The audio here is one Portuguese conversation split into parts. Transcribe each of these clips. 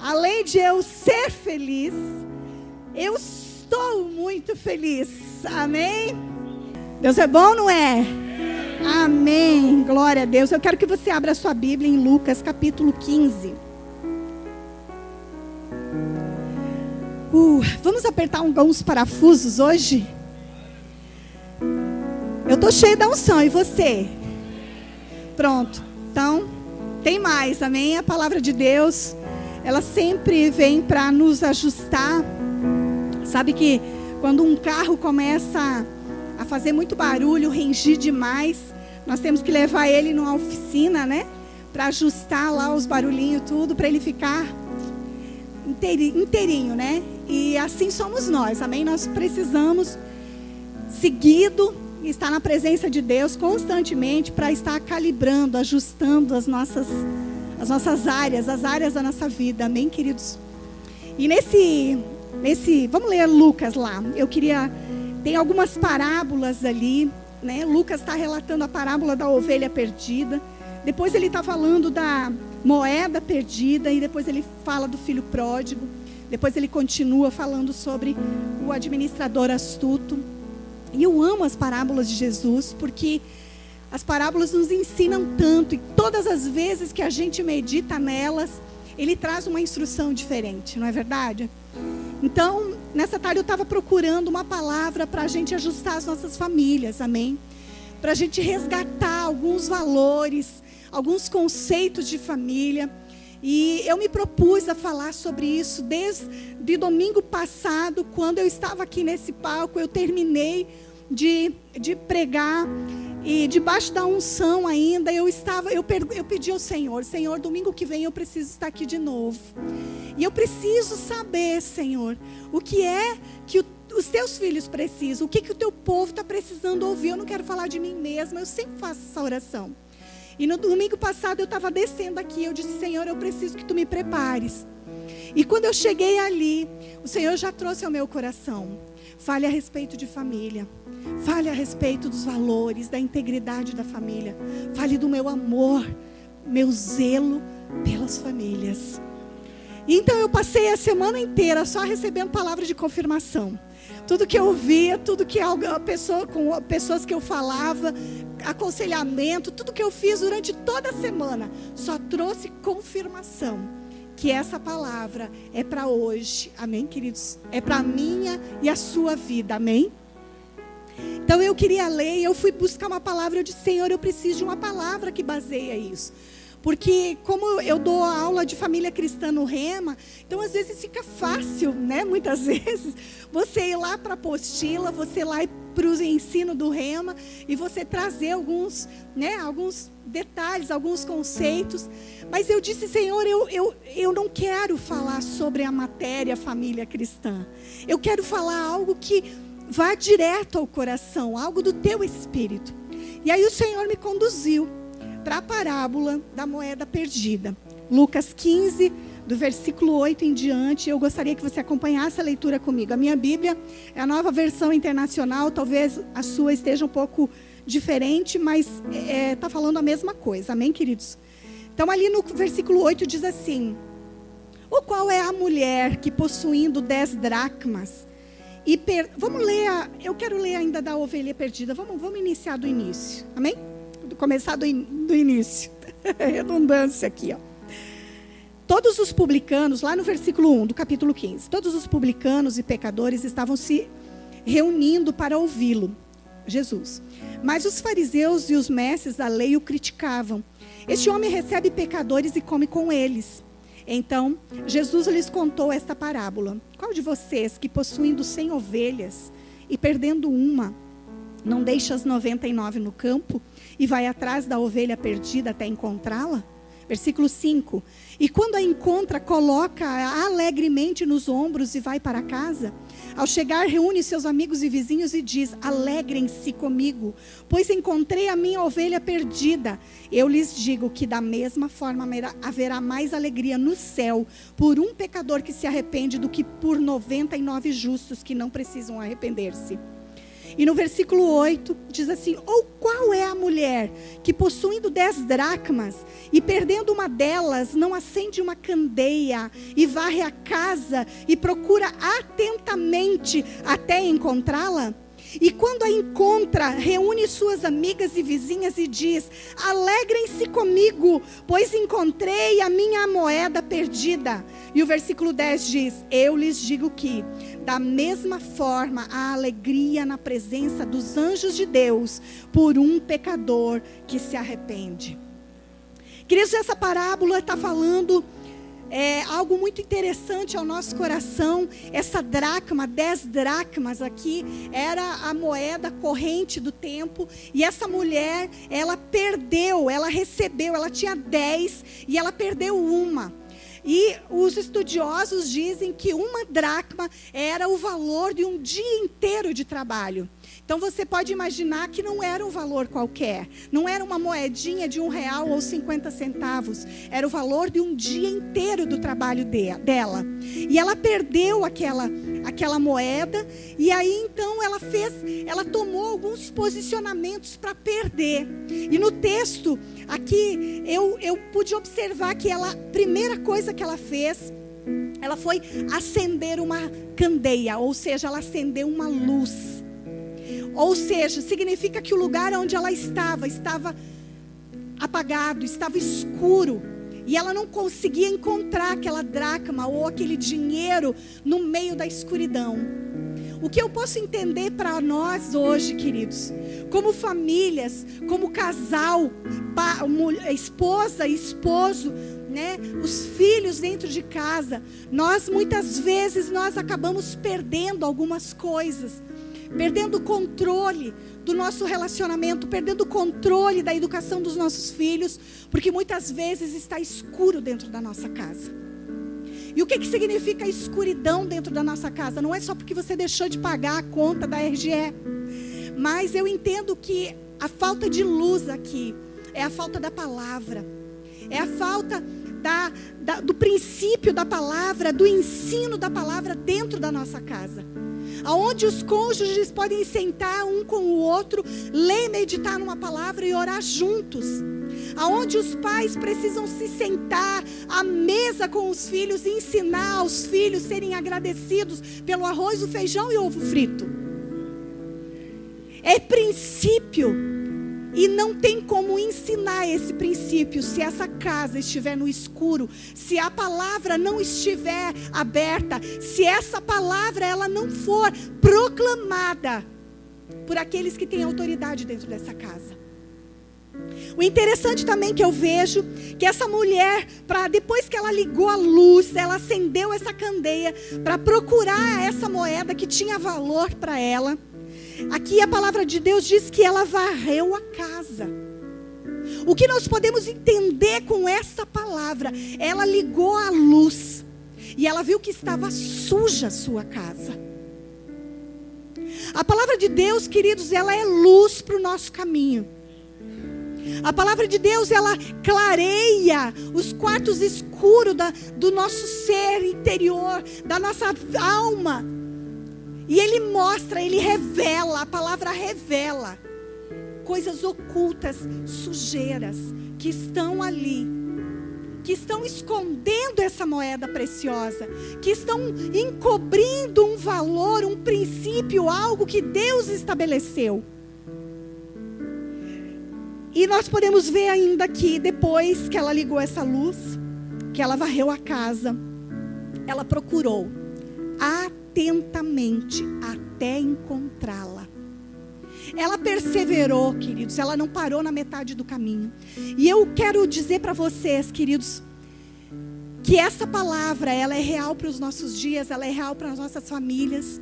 além de eu ser feliz, eu estou muito feliz. Amém? Deus é bom, não é? Amém. Glória a Deus. Eu quero que você abra a sua Bíblia em Lucas capítulo 15. Vamos apertar alguns parafusos hoje? Eu estou cheia da unção, e você? Pronto. Então, tem mais, amém? A palavra de Deus, ela sempre vem para nos ajustar. Sabe que quando um carro começa a fazer muito barulho, rangir demais, nós temos que levar ele numa oficina, né? Para ajustar lá os barulhinhos, tudo, para ele ficar inteirinho, né? E assim somos nós, amém? Nós precisamos seguido estar na presença de Deus constantemente para estar calibrando, ajustando as nossas áreas, as áreas da nossa vida, amém, queridos? E vamos ler Lucas lá. Tem algumas parábolas ali, né? Lucas está relatando a parábola da ovelha perdida. Depois ele está falando da moeda perdida e depois ele fala do filho pródigo. Depois ele continua falando sobre o administrador astuto. E eu amo as parábolas de Jesus, porque as parábolas nos ensinam tanto, e todas as vezes que a gente medita nelas, ele traz uma instrução diferente, não é verdade? Então, nessa tarde eu estava procurando uma palavra para a gente ajustar as nossas famílias, amém? Para a gente resgatar alguns valores, alguns conceitos de família. E eu me propus a falar sobre isso desde domingo passado, quando eu estava aqui nesse palco. Eu terminei de pregar e debaixo da unção ainda, eu pedi ao Senhor, domingo que vem eu preciso estar aqui de novo. E eu preciso saber, Senhor, o que é que os teus filhos precisam, o que o teu povo está precisando ouvir. Eu não quero falar de mim mesma, eu sempre faço essa oração. E no domingo passado eu estava descendo aqui, eu disse: Senhor, eu preciso que tu me prepares. E quando eu cheguei ali, o Senhor já trouxe ao meu coração: fale a respeito de família, fale a respeito dos valores, da integridade da família, fale do meu amor, meu zelo pelas famílias. E então eu passei a semana inteira só recebendo palavras de confirmação. Tudo que eu ouvia, tudo que com pessoas que eu falava, aconselhamento, tudo que eu fiz durante toda a semana, só trouxe confirmação que essa palavra é para hoje, amém, queridos? É para a minha e a sua vida, amém? Então eu queria ler, eu fui buscar uma palavra, eu disse: Senhor, eu preciso de uma palavra que baseia isso. Porque como eu dou aula de família cristã no Rema, então às vezes fica fácil, né? Muitas vezes, você ir lá para a apostila, você ir lá para o ensino do Rema, e você trazer alguns detalhes, alguns conceitos. Mas eu disse: Senhor, eu não quero falar sobre a matéria família cristã. Eu quero falar algo que vá direto ao coração, algo do teu espírito. E aí o Senhor me conduziu para a parábola da moeda perdida. Lucas 15, do versículo 8 em diante. Eu gostaria que você acompanhasse a leitura comigo. A minha Bíblia é a Nova Versão Internacional. Talvez a sua esteja um pouco diferente, mas está falando a mesma coisa. Amém, queridos? Então ali no versículo 8 diz assim: ou qual é a mulher que, possuindo 10 dracmas, vamos ler, eu quero ler ainda da ovelha perdida. Vamos iniciar do início. Amém? Começar do início. Redundância aqui, ó. Todos os publicanos, lá no versículo 1 do capítulo 15, todos os publicanos e pecadores estavam se reunindo para ouvi-lo, Jesus. Mas os fariseus e os mestres da lei o criticavam. Este homem recebe pecadores e come com eles. Então, Jesus lhes contou esta parábola: qual de vocês que, possuindo 100 ovelhas e perdendo uma, não deixa as 99 no campo e vai atrás da ovelha perdida até encontrá-la? Versículo 5. E quando a encontra, coloca-a alegremente nos ombros e vai para casa. Ao chegar, reúne seus amigos e vizinhos e diz: alegrem-se comigo, pois encontrei a minha ovelha perdida. Eu lhes digo que da mesma forma haverá mais alegria no céu por um pecador que se arrepende do que por 99 justos que não precisam arrepender-se. E no versículo 8 diz assim: ou qual é a mulher que, possuindo 10 dracmas e perdendo uma delas, não acende uma candeia e varre a casa e procura atentamente até encontrá-la? E quando a encontra, reúne suas amigas e vizinhas e diz: alegrem-se comigo, pois encontrei a minha moeda perdida. E o versículo 10 diz: eu lhes digo que, da mesma forma, há alegria na presença dos anjos de Deus por um pecador que se arrepende. Queridos, essa parábola está falando algo muito interessante ao nosso coração. Essa dracma, 10 dracmas aqui, era a moeda corrente do tempo. E essa mulher, ela perdeu, ela recebeu, ela tinha 10 e ela perdeu uma. E os estudiosos dizem que uma dracma era o valor de um dia inteiro de trabalho. Então você pode imaginar que não era um valor qualquer, não era uma moedinha de R$1 ou 50 centavos, era o valor de um dia inteiro do trabalho dela. E ela perdeu aquela moeda, e aí então ela tomou alguns posicionamentos para perder. E no texto aqui eu pude observar que a primeira coisa que ela fez, ela foi acender uma candeia, ou seja, ela acendeu uma luz. Ou seja, significa que o lugar onde ela estava apagado, estava escuro. E ela não conseguia encontrar aquela dracma ou aquele dinheiro no meio da escuridão. O que eu posso entender para nós hoje, queridos, como famílias, como casal, esposa e esposo, né, os filhos dentro de casa, muitas vezes nós acabamos perdendo algumas coisas. Perdendo o controle do nosso relacionamento, perdendo o controle da educação dos nossos filhos, porque muitas vezes está escuro dentro da nossa casa. E o que significa escuridão dentro da nossa casa? Não é só porque você deixou de pagar a conta da RGE, mas eu entendo que a falta de luz aqui é a falta da palavra, é a falta do princípio da palavra, do ensino da palavra dentro da nossa casa. Aonde os cônjuges podem sentar um com o outro, ler, meditar numa palavra e orar juntos. Aonde os pais precisam se sentar à mesa com os filhos e ensinar aos filhos a serem agradecidos pelo arroz, o feijão e o ovo frito. É princípio. E não tem como ensinar esse princípio se essa casa estiver no escuro, se a palavra não estiver aberta, se essa palavra ela não for proclamada por aqueles que têm autoridade dentro dessa casa. O interessante também que eu vejo, que essa mulher, depois que ela ligou a luz, ela acendeu essa candeia para procurar essa moeda que tinha valor para ela. Aqui a palavra de Deus diz que ela varreu a casa. O que nós podemos entender com essa palavra? Ela ligou a luz e ela viu que estava suja a sua casa. A palavra de Deus, queridos, ela é luz para o nosso caminho. A palavra de Deus, ela clareia os quartos escuros do nosso ser interior, da nossa alma. E ele mostra, ele revela, a palavra revela coisas ocultas, sujeiras, que estão ali, que estão escondendo essa moeda preciosa, que estão encobrindo um valor, um princípio, algo que Deus estabeleceu. E nós podemos ver ainda que depois que ela ligou essa luz, que ela varreu a casa, ela procurou atentamente até encontrá-la. Ela perseverou, queridos, ela não parou na metade do caminho. E eu quero dizer para vocês, queridos, que essa palavra, ela é real para os nossos dias, ela é real para as nossas famílias.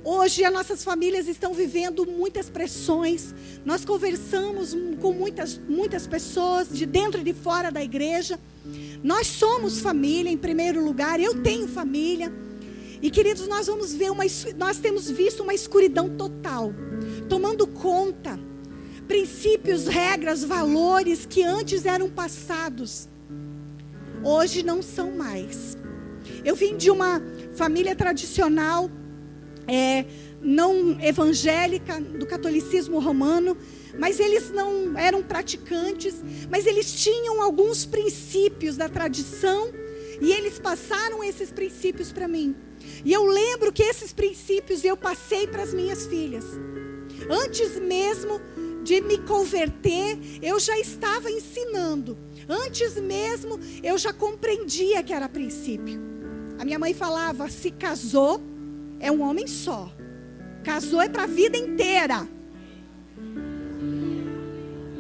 Hoje as nossas famílias estão vivendo muitas pressões. Nós conversamos com muitas pessoas de dentro e de fora da igreja. Nós somos família em primeiro lugar, eu tenho família. E queridos, nós temos visto uma escuridão total, tomando conta, princípios, regras, valores que antes eram passados, hoje não são mais. Eu vim de uma família tradicional, não evangélica, do catolicismo romano, mas eles não eram praticantes, mas eles tinham alguns princípios da tradição e eles passaram esses princípios para mim. E eu lembro que esses princípios eu passei para as minhas filhas. Antes mesmo de me converter, eu já estava ensinando. Antes mesmo, eu já compreendia que era princípio. A minha mãe falava, se casou, é um homem só. Casou é para a vida inteira.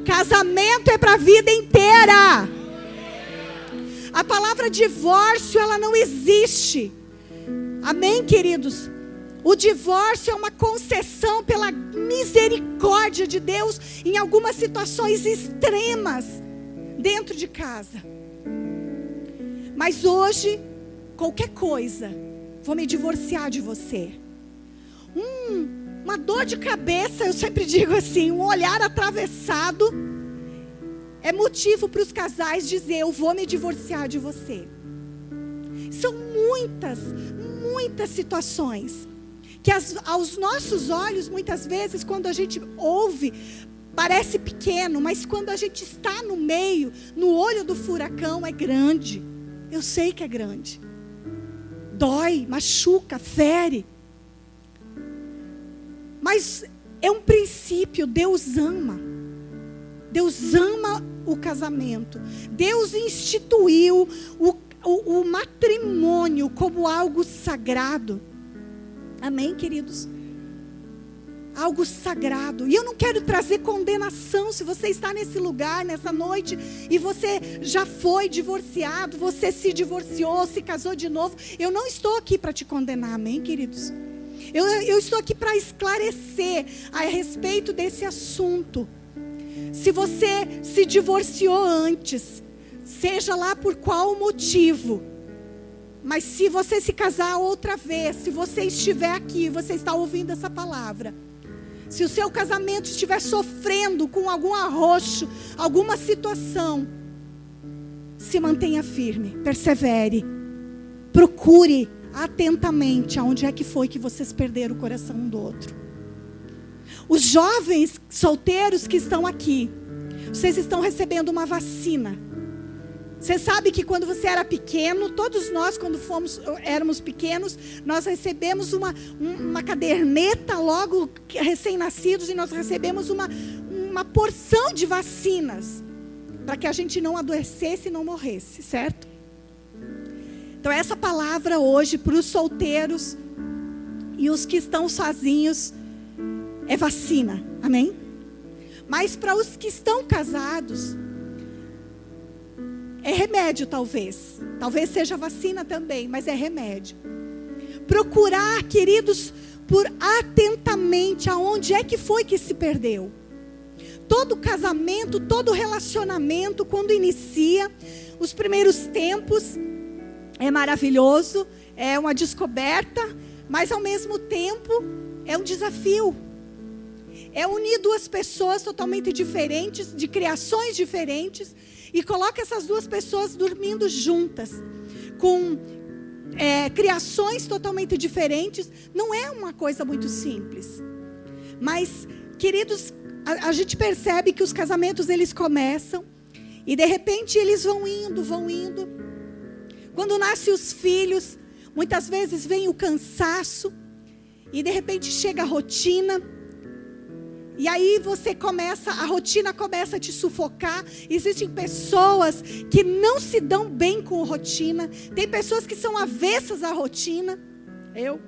Casamento é para a vida inteira. A palavra divórcio, ela não existe. Amém, queridos? O divórcio é uma concessão pela misericórdia de Deus em algumas situações extremas dentro de casa. Mas hoje, qualquer coisa, vou me divorciar de você. Uma dor de cabeça, eu sempre digo assim, um olhar atravessado é motivo para os casais dizer, eu vou me divorciar de você. São muitas situações que aos nossos olhos, muitas vezes, quando a gente ouve, parece pequeno, mas quando a gente está no meio, no olho do furacão, é grande. Eu sei que é grande. Dói, machuca, fere. Mas é um princípio, Deus ama. Deus ama o casamento. Deus instituiu o matrimônio como algo sagrado. Amém, queridos? Algo sagrado. E eu não quero trazer condenação. Se você está nesse lugar, nessa noite, e você já foi divorciado, você se divorciou, se casou de novo, eu não estou aqui para te condenar, amém, queridos? Eu estou aqui para esclarecer a respeito desse assunto. Se você se divorciou antes, seja lá por qual motivo, mas se você se casar outra vez, se você estiver aqui, você está ouvindo essa palavra, se o seu casamento estiver sofrendo com algum arroxo, alguma situação, se mantenha firme, persevere, procure atentamente aonde é que foi que vocês perderam o coração um do outro. Os jovens solteiros que estão aqui, vocês estão recebendo uma vacina. Você sabe que quando você era pequeno, todos nós quando éramos pequenos, nós recebemos uma caderneta logo recém-nascidos e nós recebemos uma porção de vacinas para que a gente não adoecesse e não morresse, certo? Então essa palavra hoje para os solteiros e os que estão sozinhos é vacina, amém? Mas para os que estão casados, é remédio talvez seja vacina também, mas é remédio. Procurar, queridos, por atentamente aonde é que foi que se perdeu. Todo casamento, todo relacionamento, quando inicia, os primeiros tempos, é maravilhoso, é uma descoberta, mas ao mesmo tempo é um desafio. É unir duas pessoas totalmente diferentes, de criações diferentes, e coloca essas duas pessoas dormindo juntas, com criações totalmente diferentes. Não é uma coisa muito simples. Mas, queridos, a gente percebe que os casamentos eles começam, e de repente eles vão indo. Quando nascem os filhos, muitas vezes vem o cansaço, e de repente chega a rotina. E aí a rotina começa a te sufocar. Existem pessoas que não se dão bem com a rotina. Tem pessoas que são avessas à rotina. Eu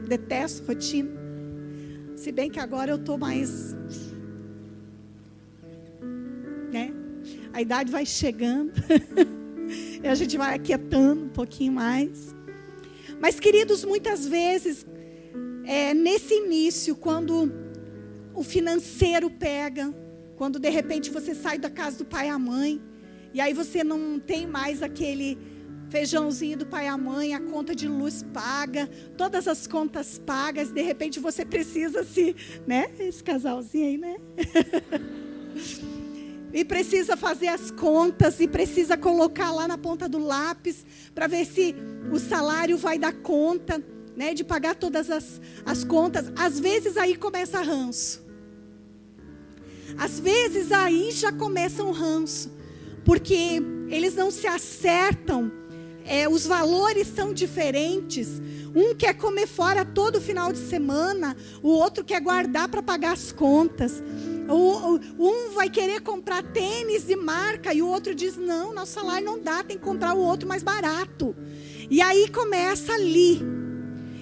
detesto rotina. Se bem que agora eu estou mais... né? A idade vai chegando. E a gente vai aquietando um pouquinho mais. Mas, queridos, muitas vezes, nesse início, quando o financeiro pega, quando de repente você sai da casa do pai e a mãe, e aí você não tem mais aquele feijãozinho do pai e a mãe, a conta de luz paga, todas as contas pagas, de repente você precisa né? Esse casalzinho aí, né? E precisa fazer as contas, e precisa colocar lá na ponta do lápis, para ver se o salário vai dar conta. né, de pagar todas as contas, às vezes aí começa ranço. Às vezes aí já começa um ranço, porque eles não se acertam, os valores são diferentes. Um quer comer fora todo final de semana, o outro quer guardar para pagar as contas. Um vai querer comprar tênis de marca e o outro diz, não, nosso salário não dá, tem que comprar o outro mais barato. E aí começa ali.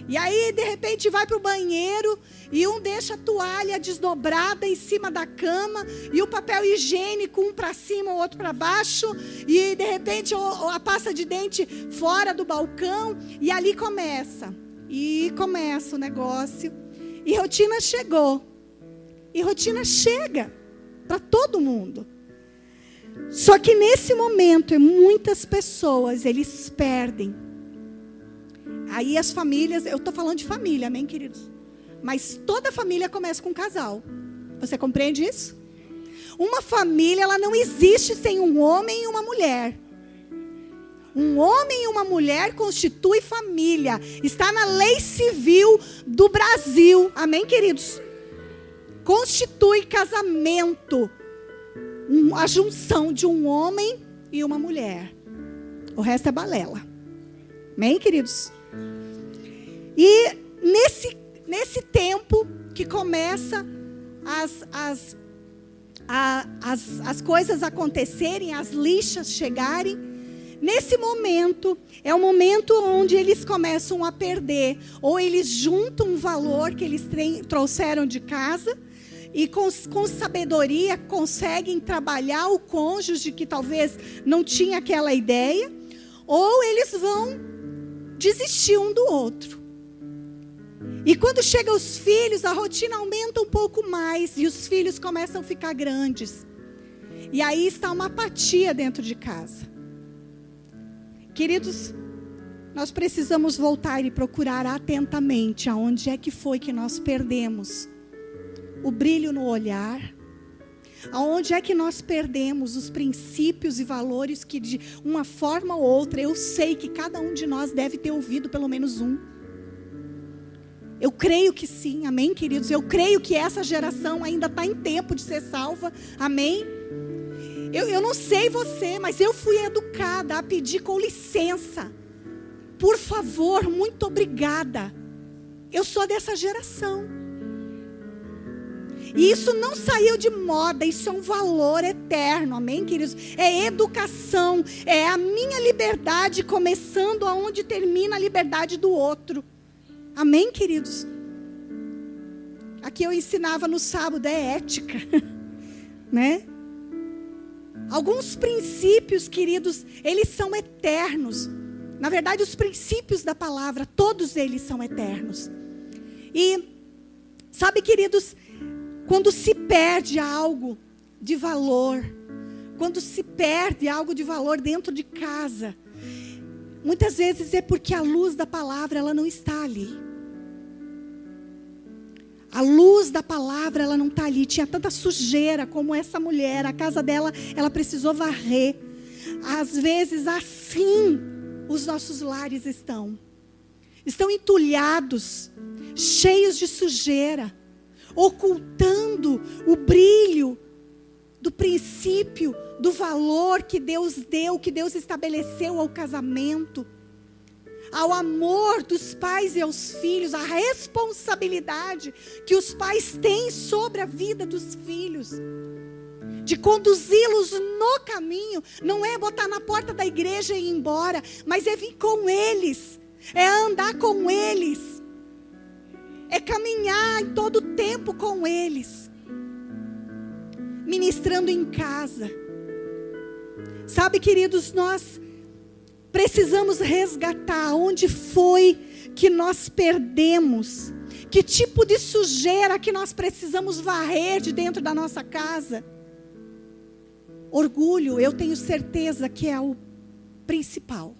E aí, de repente, vai para o banheiro e um deixa a toalha desdobrada em cima da cama e o papel higiênico, um para cima, o outro para baixo. E, de repente, a pasta de dente fora do balcão. E ali começa. E começa o negócio. E rotina chegou. E rotina chega para todo mundo. Só que nesse momento, muitas pessoas, eles perdem. Aí as famílias, eu estou falando de família, amém, queridos? Mas toda família começa com um casal. Você compreende isso? Uma família, ela não existe sem um homem e uma mulher. Um homem e uma mulher constitui família. Está na lei civil do Brasil. Amém, queridos? Constitui casamento. A junção de um homem e uma mulher. O resto é balela. Amém, queridos? E nesse tempo que começa as coisas acontecerem, as lixas chegarem, nesse momento, é o momento onde eles começam a perder. Ou eles juntam um valor que eles trouxeram de casa e com sabedoria conseguem trabalhar o cônjuge que talvez não tinha aquela ideia. Ou eles vão desistir um do outro. E quando chegam os filhos, a rotina aumenta um pouco mais. E os filhos começam a ficar grandes. E aí está uma apatia dentro de casa. Queridos, nós precisamos voltar e procurar atentamente aonde é que foi que nós perdemos o brilho no olhar. Aonde é que nós perdemos os princípios e valores que de uma forma ou outra, eu sei que cada um de nós deve ter ouvido pelo menos um. Eu creio que sim, amém, queridos? Eu creio que essa geração ainda está em tempo de ser salva, amém? Eu não sei você, mas eu fui educada a pedir com licença. Por favor, muito obrigada. Eu sou dessa geração. E isso não saiu de moda, isso é um valor eterno, amém, queridos? É educação, é a minha liberdade começando aonde termina a liberdade do outro. Amém, queridos? Aqui eu ensinava no sábado, é ética, né? Alguns princípios, queridos, eles são eternos. Na verdade, os princípios da palavra, todos eles são eternos. E, sabe, queridos, quando se perde algo de valor, quando se perde algo de valor dentro de casa, muitas vezes é porque a luz da palavra, ela não está ali. A luz da palavra, ela não está ali. Tinha tanta sujeira como essa mulher. A casa dela, ela precisou varrer. Às vezes, assim, os nossos lares estão. Estão entulhados, cheios de sujeira, ocultando o brilho do princípio, do valor que Deus deu, que Deus estabeleceu ao casamento, ao amor dos pais e aos filhos, a responsabilidade que os pais têm sobre a vida dos filhos, de conduzi-los no caminho. Não é botar na porta da igreja e ir embora, mas é vir com eles, é andar com eles, é caminhar em todo o tempo com eles, ministrando em casa. Sabe, queridos, nós precisamos resgatar onde foi que nós perdemos, que tipo de sujeira que nós precisamos varrer de dentro da nossa casa. Orgulho, eu tenho certeza que é o principal.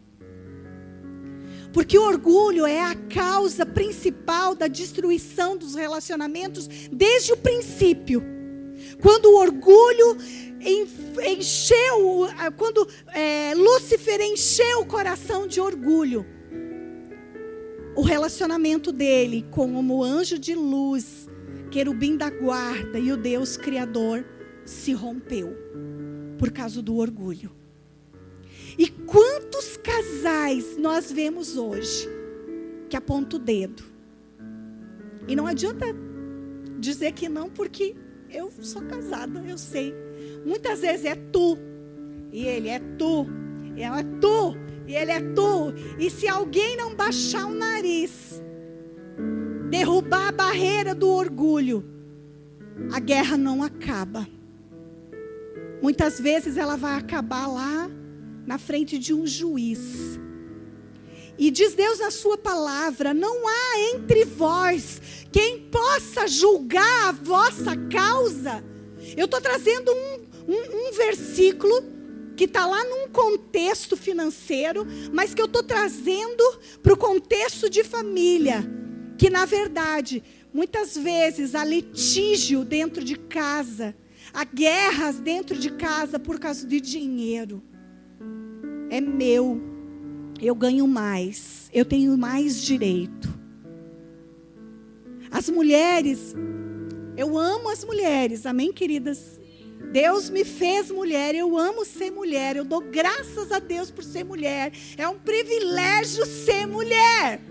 Porque o orgulho é a causa principal da destruição dos relacionamentos desde o princípio. Quando o orgulho encheu, quando Lúcifer encheu o coração de orgulho, o relacionamento dele como anjo de luz, querubim da guarda e o Deus Criador se rompeu por causa do orgulho. E quantos casais nós vemos hoje que apontam o dedo? E não adianta dizer que não, porque eu sou casada, eu sei. Muitas vezes é tu, e ele é tu, e ela é tu, e ele é tu. E se alguém não baixar o nariz, derrubar a barreira do orgulho, a guerra não acaba. Muitas vezes ela vai acabar lá na frente de um juiz. E diz Deus na sua palavra: não há entre vós quem possa julgar a vossa causa. Eu estou trazendo um versículo que está lá num contexto financeiro, mas que eu estou trazendo para o contexto de família. Que na verdade, muitas vezes há litígio dentro de casa, há guerras dentro de casa por causa de dinheiro. É meu, eu ganho mais, eu tenho mais direito. As mulheres, eu amo as mulheres, amém, queridas? Deus me fez mulher, eu amo ser mulher, eu dou graças a Deus por ser mulher. É um privilégio ser mulher.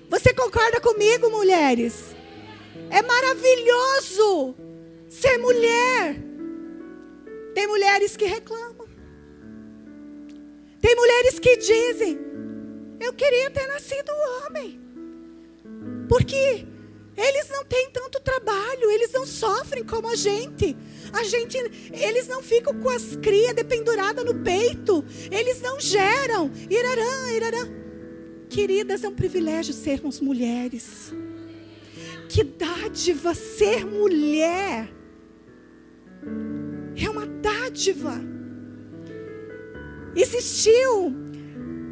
Você concorda comigo, mulheres? É maravilhoso ser mulher. Tem mulheres que reclamam. Tem mulheres que dizem: eu queria ter nascido homem, porque eles não têm tanto trabalho, eles não sofrem como a gente, eles não ficam com as crias dependuradas no peito, eles não geram, irarã, irarã. Queridas, é um privilégio sermos mulheres. Que dádiva ser mulher. É uma dádiva. Existiu,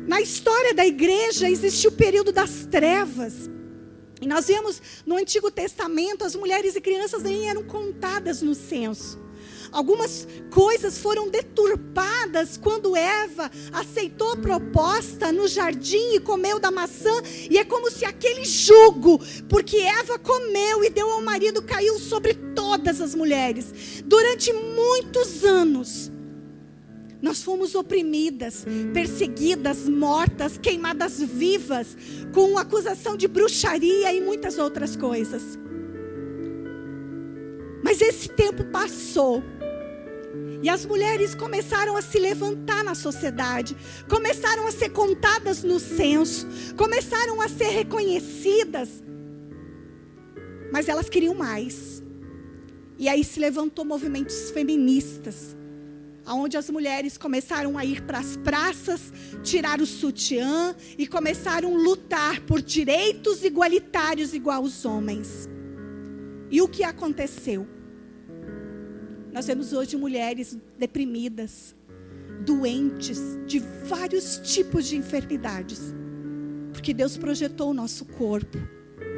na história da igreja, existiu o período das trevas. E nós vemos no Antigo Testamento, as mulheres e crianças nem eram contadas no censo. Algumas coisas foram deturpadas quando Eva aceitou a proposta no jardim e comeu da maçã. E é como se aquele jugo, porque Eva comeu e deu ao marido, caiu sobre todas as mulheres. Durante muitos anos, nós fomos oprimidas, perseguidas, mortas, queimadas vivas, com acusação de bruxaria e muitas outras coisas. Mas esse tempo passou. E as mulheres começaram a se levantar na sociedade, começaram a ser contadas no censo, começaram a ser reconhecidas. Mas elas queriam mais. E aí se levantou movimentos feministas, onde as mulheres começaram a ir para as praças, tirar o sutiã e começaram a lutar por direitos igualitários igual aos homens. E o que aconteceu? Nós vemos hoje mulheres deprimidas, doentes, de vários tipos de enfermidades. Porque Deus projetou o nosso corpo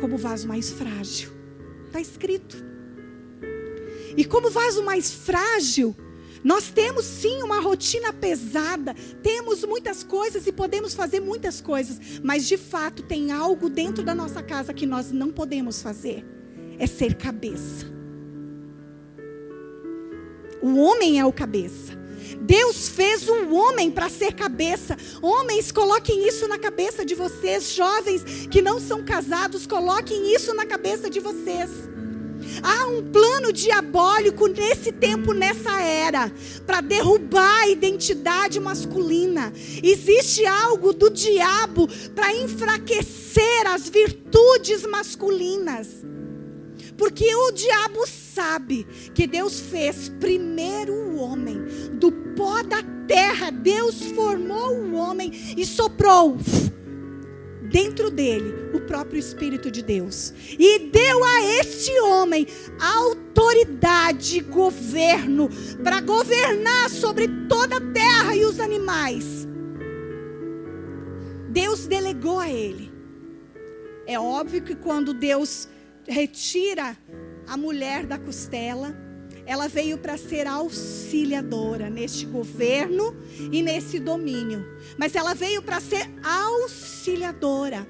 como vaso mais frágil. Está escrito. E como vaso mais frágil, nós temos sim uma rotina pesada, temos muitas coisas e podemos fazer muitas coisas, mas de fato tem algo dentro da nossa casa que nós não podemos fazer, é ser cabeça. O homem é o cabeça. Deus fez um homem para ser cabeça. Homens, coloquem isso na cabeça de vocês. Jovens que não são casados, coloquem isso na cabeça de vocês. Há um plano diabólico nesse tempo, nessa era, para derrubar a identidade masculina. Existe algo do diabo para enfraquecer as virtudes masculinas. Porque o diabo sabe que Deus fez primeiro o homem. Do pó da terra, Deus formou o homem e soprou dentro dele o próprio Espírito de Deus. E deu a este homem autoridade, governo, para governar sobre toda a terra e os animais. Deus delegou a ele. É óbvio que quando Deus retira a mulher da costela, ela veio para ser auxiliadora neste governo e nesse domínio. Mas ela veio para ser auxiliadora.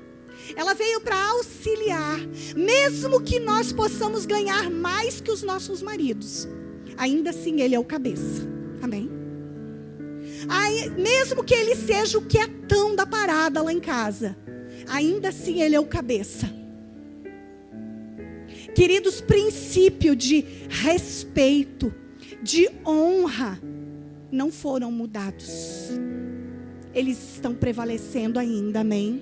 Ela veio para auxiliar. Mesmo que nós possamos ganhar mais que os nossos maridos, ainda assim ele é o cabeça. Amém? Aí, mesmo que ele seja o quietão da parada lá em casa, ainda assim ele é o cabeça. Queridos, princípio de respeito, de honra, não foram mudados. Eles estão prevalecendo ainda, amém?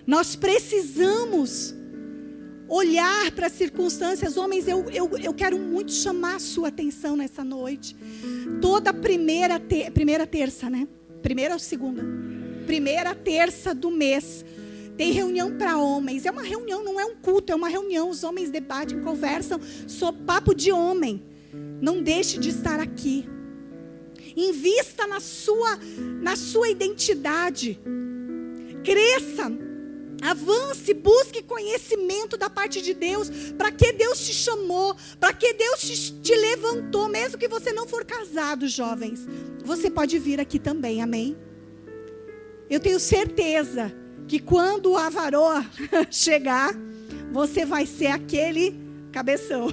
Nós precisamos olhar para as circunstâncias. Homens, eu quero muito chamar a sua atenção nessa noite. Toda primeira terça, né? Primeira ou segunda? Primeira terça do mês. Tem reunião para homens. É uma reunião, não é um culto, é uma reunião. Os homens debatem, conversam sobre papo de homem. Não deixe de estar aqui. Invista na sua identidade. Cresça. Avance, busque conhecimento da parte de Deus. Para que Deus te chamou, para que Deus te levantou. Mesmo que você não for casado, jovens, você pode vir aqui também, amém? Eu tenho certeza que quando o avarô chegar, você vai ser aquele cabeção.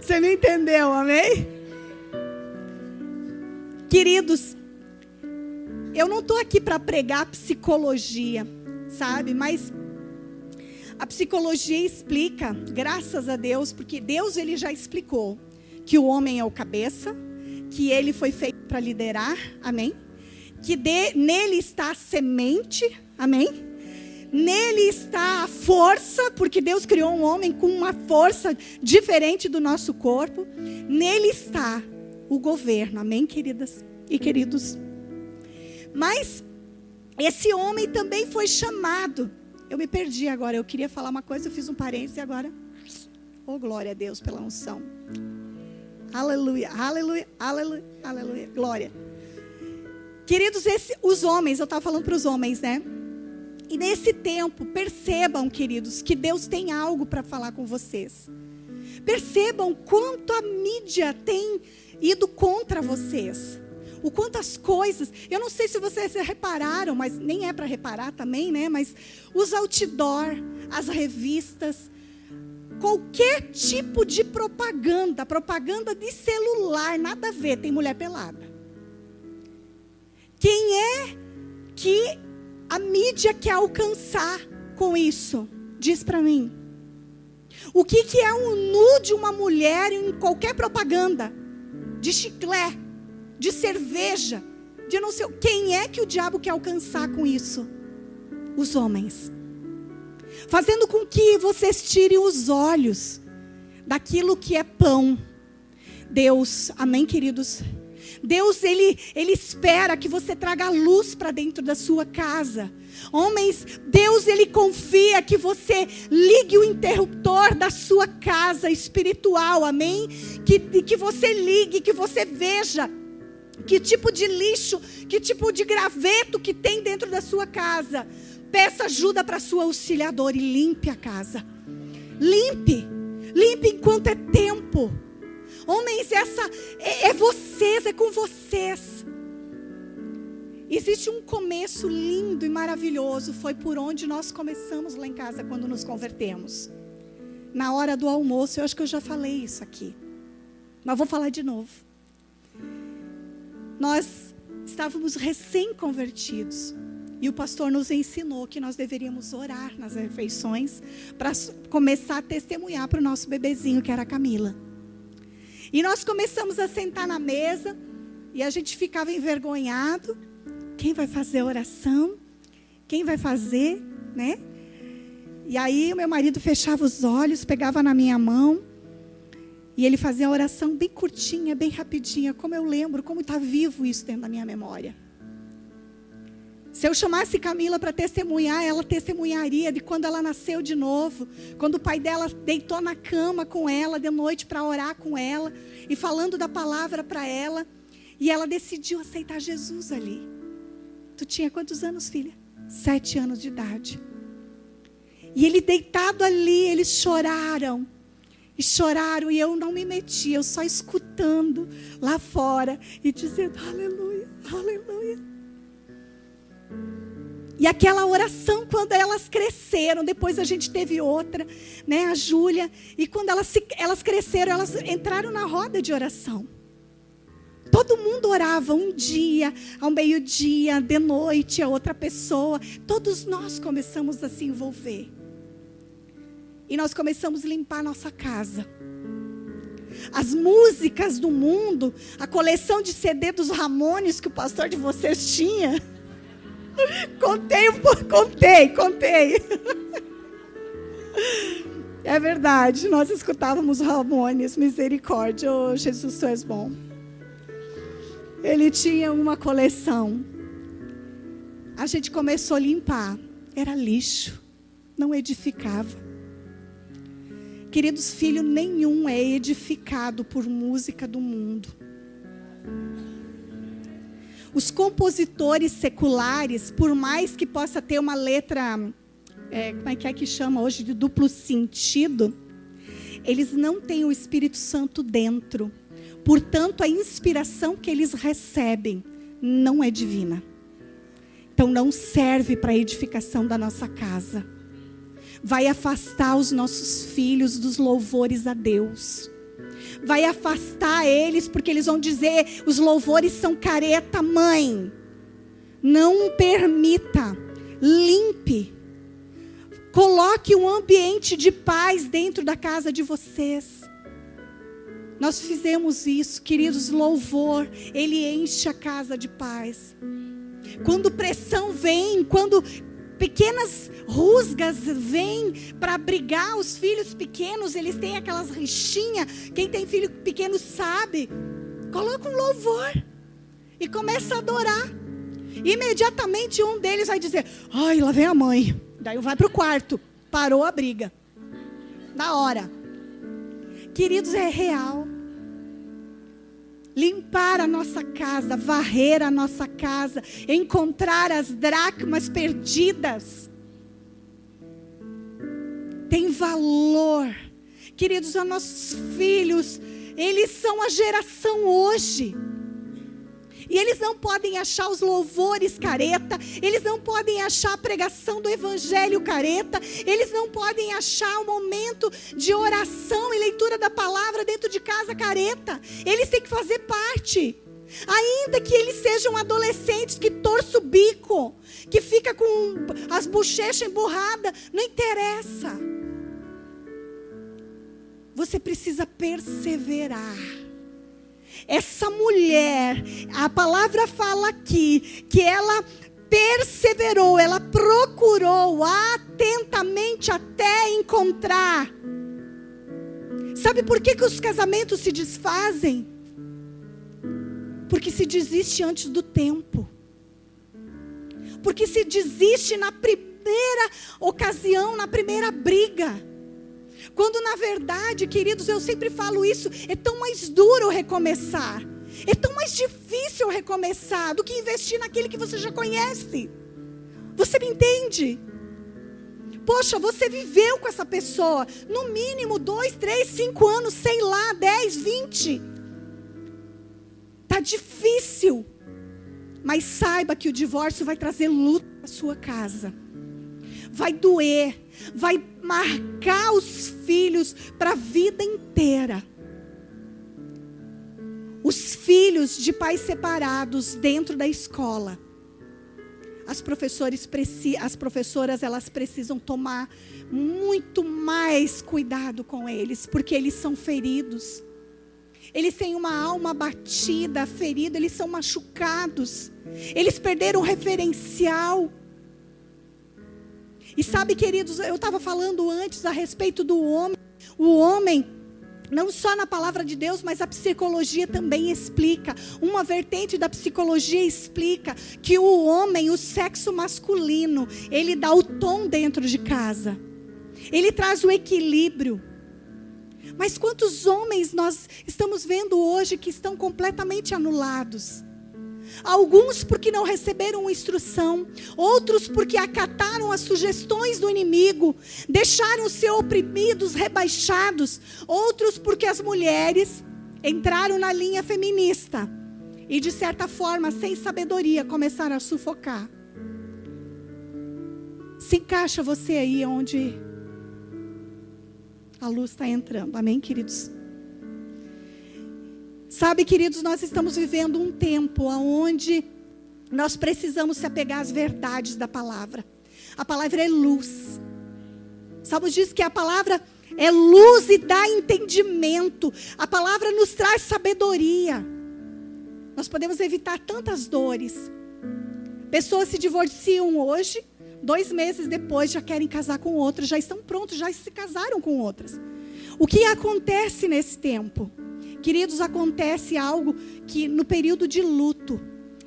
Você me entendeu, amém? Queridos, eu não estou aqui para pregar psicologia, sabe? Mas a psicologia explica, graças a Deus, porque Deus ele já explicou que o homem é o cabeça, que ele foi feito para liderar, amém? Que nele está a semente, amém? Nele está a força, porque Deus criou um homem com uma força diferente do nosso corpo. Nele está o governo, amém, queridas e queridos? Mas esse homem também foi chamado. Eu me perdi agora, eu queria falar uma coisa, eu fiz um parênteses e agora. Oh, glória a Deus pela unção. Aleluia, aleluia, aleluia, aleluia, glória. Queridos, os homens, eu estava falando para os homens, né? E nesse tempo, percebam, queridos, que Deus tem algo para falar com vocês. Percebam quanto a mídia tem ido contra vocês. O quanto as coisas, eu não sei se vocês repararam, mas nem é para reparar também, né? Mas os outdoor, as revistas, qualquer tipo de propaganda de celular, nada a ver, tem mulher pelada. Quem é que a mídia quer alcançar com isso? Diz para mim. O que é um nu de uma mulher em qualquer propaganda? De chiclete, de cerveja, de não sei. Quem é que o diabo quer alcançar com isso? Os homens. Fazendo com que vocês tirem os olhos daquilo que é pão. Deus, amém, queridos? Deus, Ele espera que você traga luz para dentro da sua casa. Homens, Deus, Ele confia que você ligue o interruptor da sua casa espiritual, amém? Que você ligue, que você veja que tipo de lixo, que tipo de graveto que tem dentro da sua casa. Peça ajuda para sua auxiliadora e limpe a casa. Limpe enquanto é tempo. Homens, é vocês, é com vocês. Existe um começo lindo e maravilhoso. Foi por onde nós começamos lá em casa quando nos convertemos. Na hora do almoço, eu acho que eu já falei isso aqui. Mas vou falar de novo. Nós estávamos recém-convertidos. E o pastor nos ensinou que nós deveríamos orar nas refeições para começar a testemunhar para o nosso bebezinho, que era a Camila. E nós começamos a sentar na mesa e a gente ficava envergonhado. Quem vai fazer a oração? Quem vai fazer, né? E aí o meu marido fechava os olhos, pegava na minha mão e ele fazia a oração bem curtinha, bem rapidinha. Como eu lembro, como está vivo isso dentro da minha memória. Se eu chamasse Camila para testemunhar, ela testemunharia de quando ela nasceu de novo. Quando o pai dela deitou na cama com ela de noite para orar com ela. E falando da palavra para ela. E ela decidiu aceitar Jesus ali. Tu tinha quantos anos, filha? 7 anos de idade. E ele deitado ali, eles choraram. E choraram, e eu não me meti, eu só escutando lá fora e dizendo aleluia, aleluia. E aquela oração, quando elas cresceram, depois a gente teve outra, né, a Júlia, e quando elas cresceram, elas entraram na roda de oração. Todo mundo orava um dia, ao meio-dia, de noite, a outra pessoa. Todos nós começamos a se envolver. E nós começamos a limpar a nossa casa. As músicas do mundo, a coleção de CD dos Ramones que o pastor de vocês tinha. Contei. É verdade, nós escutávamos Ramones, misericórdia, oh, Jesus, tu és bom. Ele tinha uma coleção. A gente começou a limpar. Era lixo, não edificava. Queridos, filho nenhum é edificado por música do mundo. Os compositores seculares, por mais que possa ter uma letra, como é que chama hoje, de duplo sentido, eles não têm o Espírito Santo dentro. Portanto, a inspiração que eles recebem não é divina. Então, não serve para a edificação da nossa casa. Vai afastar os nossos filhos dos louvores a Deus. Vai afastar eles, porque eles vão dizer, os louvores são careta, mãe. Não permita, limpe. Coloque um ambiente de paz dentro da casa de vocês. Nós fizemos isso, queridos, louvor, ele enche a casa de paz. Quando pressão vem, quando pequenas rusgas vêm para abrigar os filhos pequenos, eles têm aquelas rixinhas, quem tem filho pequeno sabe, coloca um louvor e começa a adorar. Imediatamente um deles vai dizer, ai, lá vem a mãe. Daí vai para o quarto, parou a briga, na hora. Queridos, é real. Limpar a nossa casa, varrer a nossa casa, encontrar as dracmas perdidas. Tem valor. Queridos, os nossos filhos, eles são a geração hoje. E eles não podem achar os louvores careta, eles não podem achar a pregação do evangelho careta, eles não podem achar o momento de oração e leitura da palavra dentro de casa careta. Eles têm que fazer parte. Ainda que eles sejam adolescentes que torcem o bico, que fica com as bochechas emburradas, não interessa. Você precisa perseverar. Essa mulher, a palavra fala aqui, que ela perseverou, ela procurou atentamente até encontrar. Sabe por que os casamentos se desfazem? Porque se desiste antes do tempo. Porque se desiste na primeira ocasião, na primeira briga. Quando na verdade, queridos, eu sempre falo isso, é tão mais duro recomeçar. É tão mais difícil recomeçar do que investir naquele que você já conhece. Você me entende? Poxa, você viveu com essa pessoa, no mínimo 2, 3, 5 anos, sei lá, 10, 20. Está difícil. Mas saiba que o divórcio vai trazer luto para a sua casa. Vai doer, vai marcar os filhos para a vida inteira. Os filhos de pais separados dentro da escola. As professoras elas precisam tomar muito mais cuidado com eles, porque eles são feridos. Eles têm uma alma batida, ferida, eles são machucados. Eles perderam o referencial. E sabe, queridos, eu estava falando antes a respeito do homem. O homem, não só na palavra de Deus, mas a psicologia também explica. Uma vertente da psicologia explica que o homem, o sexo masculino, ele dá o tom dentro de casa. Ele traz o equilíbrio. Mas quantos homens nós estamos vendo hoje que estão completamente anulados? Alguns porque não receberam instrução, outros porque acataram as sugestões do inimigo, deixaram ser oprimidos, rebaixados, outros porque as mulheres entraram na linha feminista e de certa forma, sem sabedoria, começaram a sufocar. Se encaixa você aí onde a luz está entrando, amém, queridos? Sabe, queridos, nós estamos vivendo um tempo onde nós precisamos se apegar às verdades da palavra. A palavra é luz. Salmos diz que a palavra é luz e dá entendimento. A palavra nos traz sabedoria. Nós podemos evitar tantas dores. Pessoas se divorciam hoje, 2 meses depois já querem casar com outro, já estão prontos, já se casaram com outras. O que acontece nesse tempo? Queridos, acontece algo que no período de luto,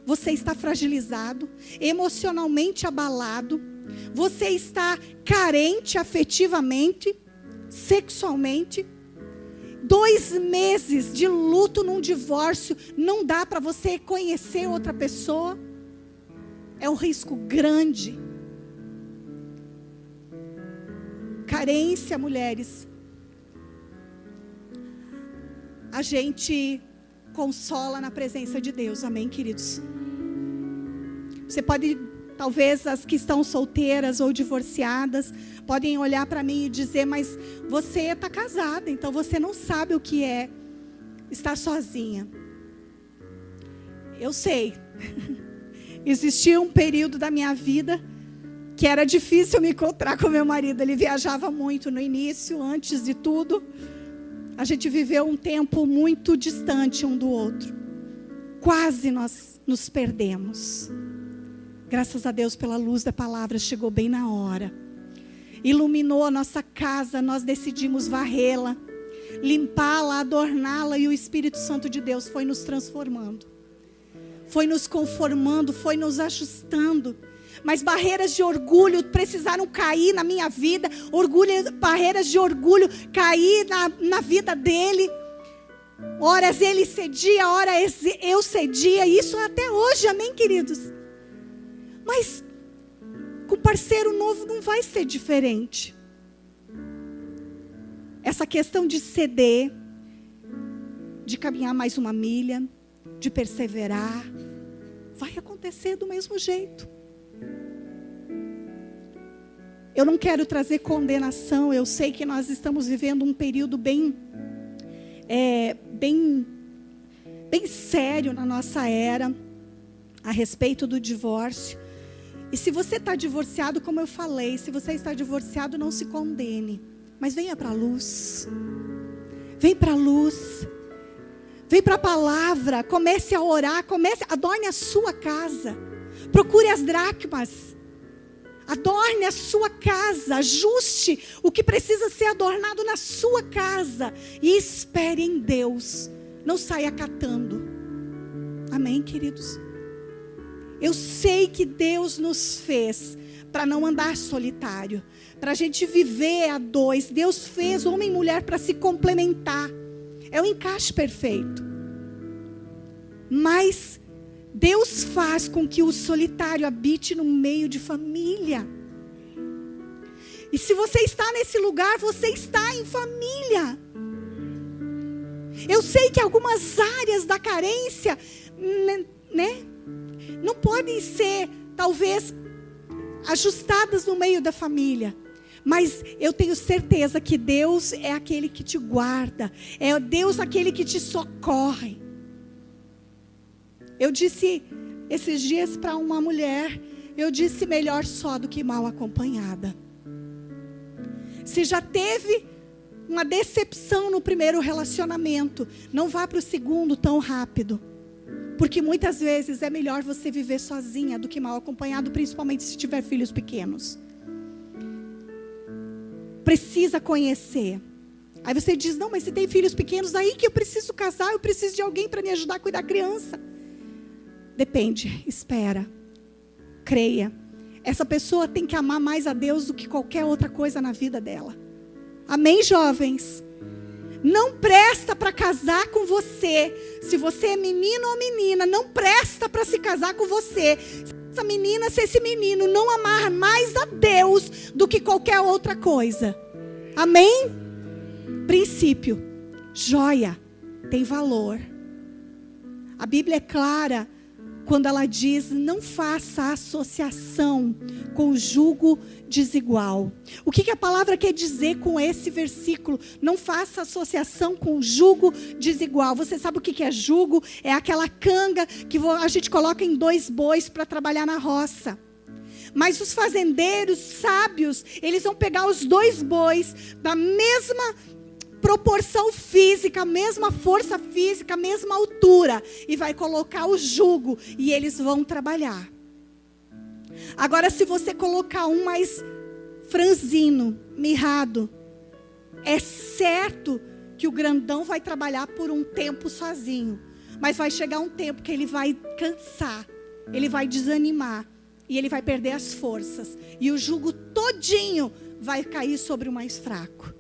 você está fragilizado, emocionalmente abalado, você está carente afetivamente, sexualmente. 2 meses de luto num divórcio, não dá para você conhecer outra pessoa. É um risco grande. Carência, mulheres. A gente consola na presença de Deus, amém, queridos? Você pode, talvez as que estão solteiras ou divorciadas, podem olhar para mim e dizer, mas você está casada, então você não sabe o que é estar sozinha. Eu sei. Existia um período da minha vida que era difícil me encontrar com meu marido. Ele viajava muito no início, antes de tudo. A gente viveu um tempo muito distante um do outro. Quase nós nos perdemos. Graças a Deus pela luz da palavra, chegou bem na hora. Iluminou a nossa casa, nós decidimos varrê-la, limpá-la, adorná-la, e o Espírito Santo de Deus foi nos transformando. Foi nos conformando, foi nos ajustando. Mas barreiras de orgulho precisaram cair na minha vida. Barreiras de orgulho cair na vida dele. Horas ele cedia, horas eu cedia. Isso até hoje, amém, queridos? Mas com parceiro novo não vai ser diferente. Essa questão de ceder, de caminhar mais uma milha, de perseverar, vai acontecer do mesmo jeito. Eu não quero trazer condenação. Eu sei que nós estamos vivendo um período bem sério na nossa era a respeito do divórcio. E se você está divorciado, como eu falei, se você está divorciado, não se condene, mas venha para a luz. Vem para a luz. Vem para a palavra. Comece a orar. Adorne a sua casa. Procure as dracmas. Adorne a sua casa, ajuste o que precisa ser adornado na sua casa e espere em Deus, não saia catando. Amém, queridos? Eu sei que Deus nos fez para não andar solitário, para a gente viver a 2. Deus fez homem e mulher para se complementar, é o encaixe perfeito. Mas Deus faz com que o solitário habite no meio de família. E se você está nesse lugar, você está em família. Eu sei que algumas áreas da carência, né, não podem ser, talvez, ajustadas no meio da família. Mas eu tenho certeza que Deus é aquele que te guarda. É Deus aquele que te socorre. Eu disse esses dias para uma mulher, eu disse, melhor só do que mal acompanhada. Se já teve uma decepção no primeiro relacionamento, não vá para o segundo tão rápido. Porque muitas vezes é melhor você viver sozinha do que mal acompanhado, principalmente se tiver filhos pequenos. Precisa conhecer. Aí você diz, não, mas se tem filhos pequenos, aí que eu preciso casar, eu preciso de alguém para me ajudar a cuidar da criança. Depende, espera, creia. Essa pessoa tem que amar mais a Deus do que qualquer outra coisa na vida dela. Amém, jovens? não presta para casar com você. Se você é menino ou menina, não presta para se casar com você. Se essa menina, se esse menino não amar mais a Deus do que qualquer outra coisa. Amém? Princípio. Joia tem valor. A Bíblia é clara quando ela diz: não faça associação com jugo desigual. O que a palavra quer dizer com esse versículo? Não faça associação com jugo desigual. Você sabe o que é jugo? É aquela canga que a gente coloca em 2 bois para trabalhar na roça. Mas os fazendeiros sábios, eles vão pegar os 2 bois da mesma proporção física, a mesma força física, a mesma altura, e vai colocar o jugo e eles vão trabalhar. Agora, se você colocar um mais franzino, mirrado, é certo que o grandão vai trabalhar por um tempo sozinho, mas vai chegar um tempo que ele vai cansar, ele vai desanimar e ele vai perder as forças, e o jugo todinho vai cair sobre o mais fraco.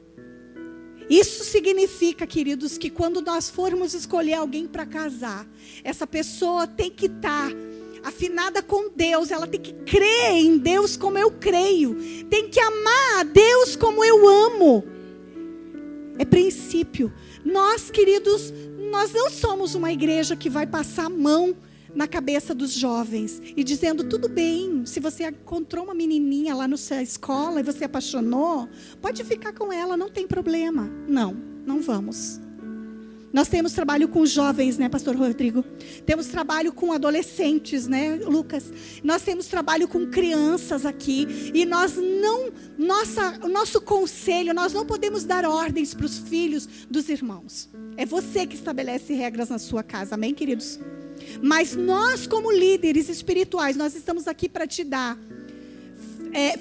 Isso significa, queridos, que quando nós formos escolher alguém para casar, essa pessoa tem que estar afinada com Deus, ela tem que crer em Deus como eu creio, tem que amar a Deus como eu amo. É princípio. Nós, queridos, nós não somos uma igreja que vai passar a mão na cabeça dos jovens e dizendo: tudo bem, se você encontrou uma menininha lá na sua escola e você apaixonou, pode ficar com ela, não tem problema. Não, não vamos. Nós temos trabalho com jovens, né, pastor Rodrigo? Temos trabalho com adolescentes, né, Lucas? Nós temos trabalho com crianças aqui. E nós não, o nosso conselho, nós não podemos dar ordens para os filhos dos irmãos. É você que estabelece regras na sua casa, amém, queridos? Mas nós, como líderes espirituais, nós estamos aqui para te dar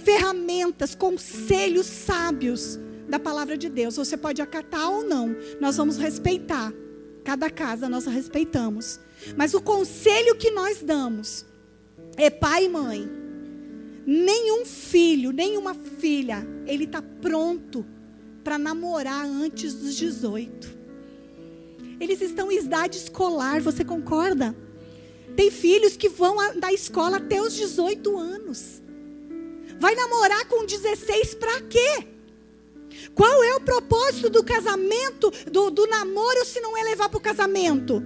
ferramentas, conselhos sábios da palavra de Deus. Você pode acatar ou não, nós vamos respeitar. Cada casa nós respeitamos. Mas o conselho que nós damos é: pai e mãe, nenhum filho, nenhuma filha, ele está pronto para namorar antes dos 18. Eles estão em idade escolar, você concorda? Tem filhos que vão da escola até os 18 anos. Vai namorar com 16 para quê? Qual é o propósito do casamento, do namoro, se não é levar para o casamento?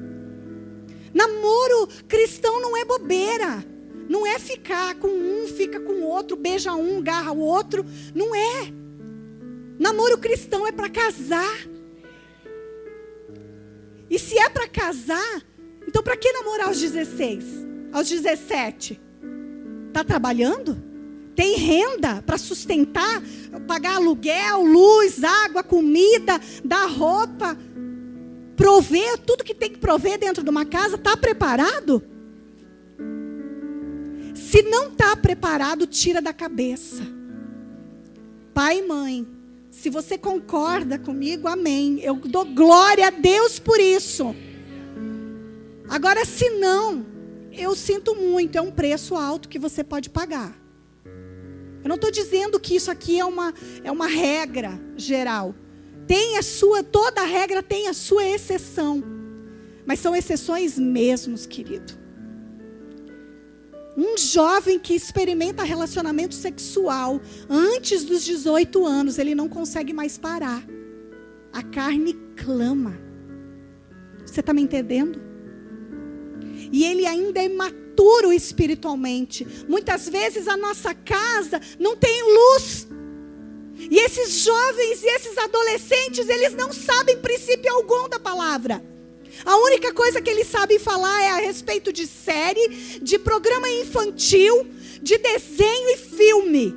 Namoro cristão não é bobeira. Não é ficar com um, fica com o outro, beija um, agarra o outro. Não é. Namoro cristão é para casar. E se é para casar, então para que namorar aos 16? Aos 17? Está trabalhando? Tem renda para sustentar, pagar aluguel, luz, água, comida, dar roupa, prover tudo que tem que prover dentro de uma casa? Está preparado? Se não está preparado, tira da cabeça. Pai e mãe, se você concorda comigo, amém. Eu dou glória a Deus por isso. Agora, se não, eu sinto muito, é um preço alto que você pode pagar. Eu não estou dizendo que isso aqui é uma regra geral. Tem a sua, toda regra tem a sua exceção. Mas são exceções mesmo, querido. Um jovem que experimenta relacionamento sexual antes dos 18 anos, ele não consegue mais parar. A carne clama. Você está me entendendo? E ele ainda é imaturo espiritualmente. Muitas vezes a nossa casa não tem luz. E esses jovens e esses adolescentes, eles não sabem princípio algum da palavra. A única coisa que eles sabem falar é a respeito de série, de programa infantil, de desenho e filme.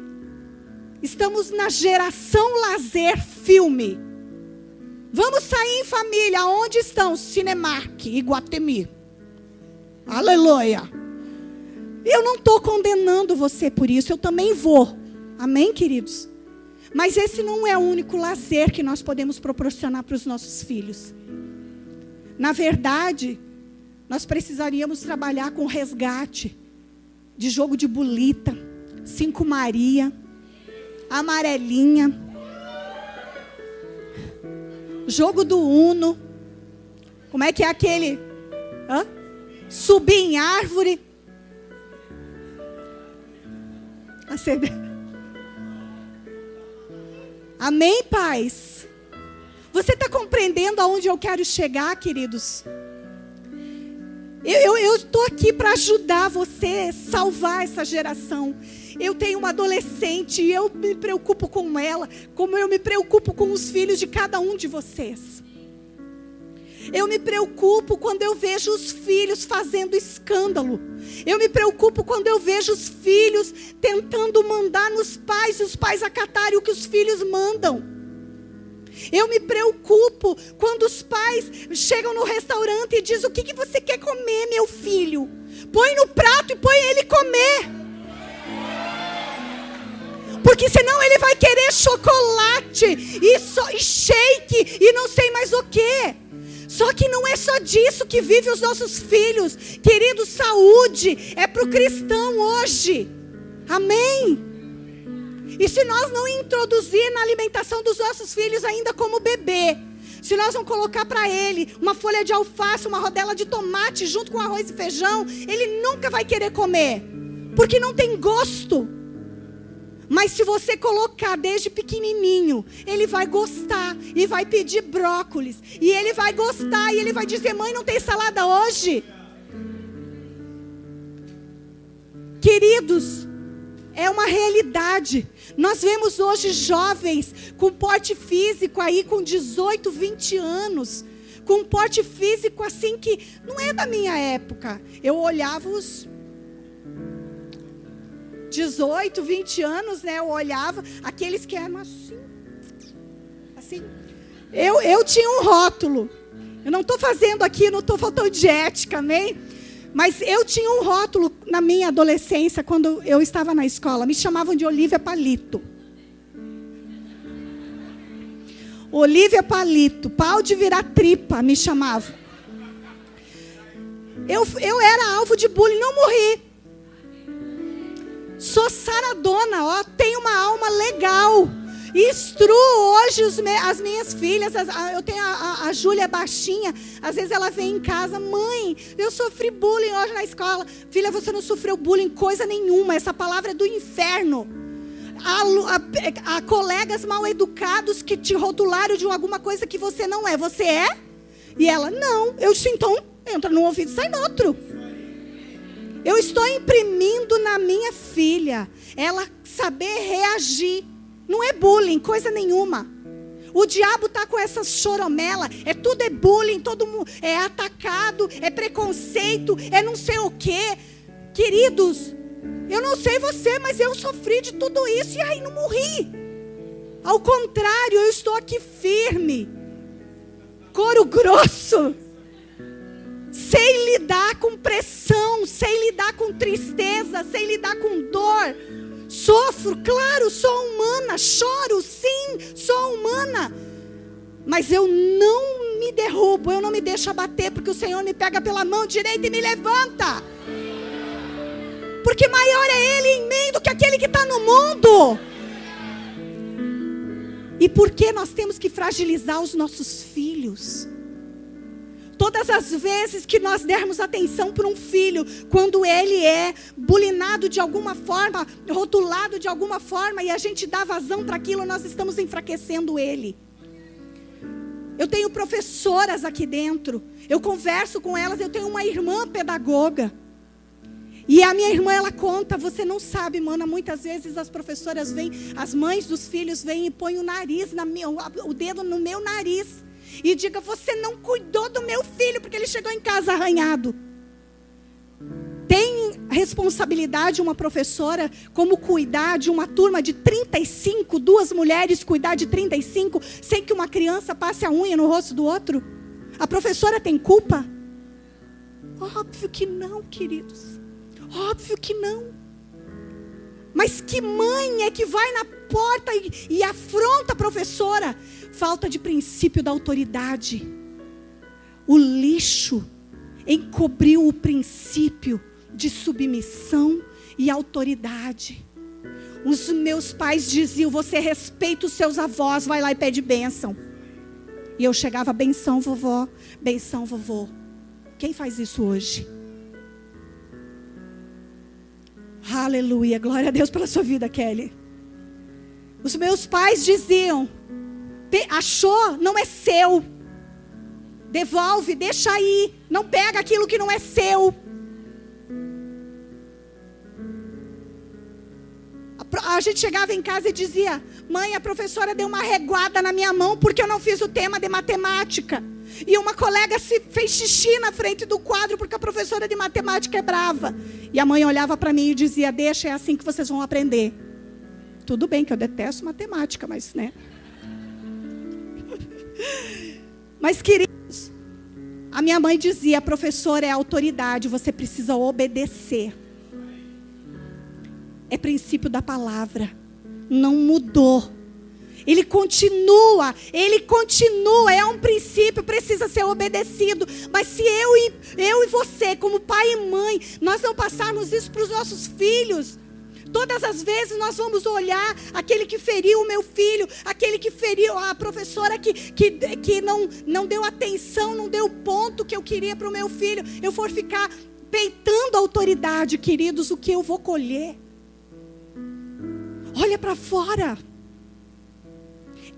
Estamos na geração lazer filme. Vamos sair em família. Onde estão? Cinemark, Iguatemi. Aleluia. Eu não estou condenando você por isso. Eu também vou. Amém, queridos? Mas esse não é o único lazer que nós podemos proporcionar para os nossos filhos. Na verdade, nós precisaríamos trabalhar com resgate de jogo de bolita, 5 Maria, amarelinha, jogo do Uno. Como é que é aquele? Subir em árvore. Amém, pais? Você está compreendendo aonde eu quero chegar, queridos? Eu estou aqui para ajudar você a salvar essa geração. Eu tenho uma adolescente e eu me preocupo com ela, como eu me preocupo com os filhos de cada um de vocês. Eu me preocupo quando eu vejo os filhos fazendo escândalo. Eu me preocupo quando eu vejo os filhos tentando mandar nos pais e os pais acatarem o que os filhos mandam. Eu me preocupo quando os pais chegam no restaurante e dizem: o que você quer comer, meu filho? Põe no prato e põe ele comer. Porque senão ele vai querer chocolate e shake e não sei mais o que. Só que não é só disso que vivem os nossos filhos. Querido, saúde é para o cristão hoje. Amém? E se nós não introduzir na alimentação dos nossos filhos ainda como bebê, se nós não colocar para ele uma folha de alface, uma rodela de tomate junto com arroz e feijão, ele nunca vai querer comer, porque não tem gosto. Mas se você colocar desde pequenininho, ele vai gostar e vai pedir brócolis. E ele vai gostar e ele vai dizer: mãe, não tem salada hoje? Queridos, é uma realidade. Nós vemos hoje jovens com porte físico aí com 18, 20 anos. Com porte físico assim que não é da minha época. Eu olhava os 18, 20 anos, né? Eu olhava aqueles que eram assim. Eu tinha um rótulo. Eu não estou fazendo aqui, não estou faltando de ética, amém? Mas eu tinha um rótulo na minha adolescência, quando eu estava na escola. Me chamavam de Olívia Palito. Olívia Palito. Pau de virar tripa, me chamavam. Eu era alvo de bullying, não morri. Sou saradona, ó, tenho uma alma legal. Instruo hoje as minhas filhas. Eu tenho a Júlia baixinha. Às vezes ela vem em casa: mãe, eu sofri bullying hoje na escola. Filha, você não sofreu bullying coisa nenhuma. Essa palavra é do inferno. Há colegas mal educados que te rotularam de alguma coisa que você não é. Você é? E ela: não. Eu disse: então entra num ouvido e sai no outro. Eu estou imprimindo na minha filha ela saber reagir. Não é bullying, coisa nenhuma. O diabo está com essa choromela. Tudo é bullying, todo mundo é atacado, é preconceito, é não sei o quê. Queridos, eu não sei você, mas eu sofri de tudo isso e aí não morri. Ao contrário, eu estou aqui firme. Couro grosso. Sei lidar com pressão, sei lidar com tristeza, sei lidar com dor. Sofro, claro, sou humana, choro, sim, sou humana. Mas eu não me derrubo, eu não me deixo abater, porque o Senhor me pega pela mão direita e me levanta. Porque maior é Ele em mim do que aquele que está no mundo. E por que nós temos que fragilizar os nossos filhos? Todas as vezes que nós dermos atenção para um filho, quando ele é bulinado de alguma forma, rotulado de alguma forma, e a gente dá vazão para aquilo, nós estamos enfraquecendo ele. Eu tenho professoras aqui dentro, eu converso com elas, eu tenho uma irmã pedagoga. E a minha irmã, ela conta: você não sabe, mana, muitas vezes as professoras vêm, as mães dos filhos vêm e põem o dedo no meu nariz. E diga: você não cuidou do meu filho, porque ele chegou em casa arranhado. Tem responsabilidade uma professora como cuidar de uma turma de 35, duas mulheres cuidar de 35, sem que uma criança passe a unha no rosto do outro? A professora tem culpa? Óbvio que não, queridos. Óbvio que não. Mas que mãe é que vai na porta e afronta a professora? Falta de princípio da autoridade. O lixo encobriu o princípio de submissão e autoridade. Os meus pais diziam: você respeita os seus avós, vai lá e pede bênção. E eu chegava, benção vovó, benção vovô. Quem faz isso hoje? Aleluia, glória a Deus pela sua vida, Kelly. Os meus pais diziam, achou, não é seu. Devolve, deixa aí. Não pega aquilo que não é seu. A gente chegava em casa e dizia, mãe, a professora deu uma reguada na minha mão porque eu não fiz o tema de matemática. E uma colega fez xixi na frente do quadro porque a professora de matemática é brava. E a mãe olhava para mim e dizia, deixa, é assim que vocês vão aprender. Tudo bem que eu detesto matemática, mas, né? Mas, queridos, a minha mãe dizia, a professora é autoridade, você precisa obedecer. É princípio da palavra. Não mudou. Ele continua, é um princípio, precisa ser obedecido. Mas se eu e você, como pai e mãe, nós não passarmos isso para os nossos filhos, todas as vezes nós vamos olhar aquele que feriu o meu filho, aquele que feriu a professora que não deu atenção, não deu o ponto que eu queria para o meu filho. Eu for ficar peitando a autoridade, queridos, o que eu vou colher? Olha para fora.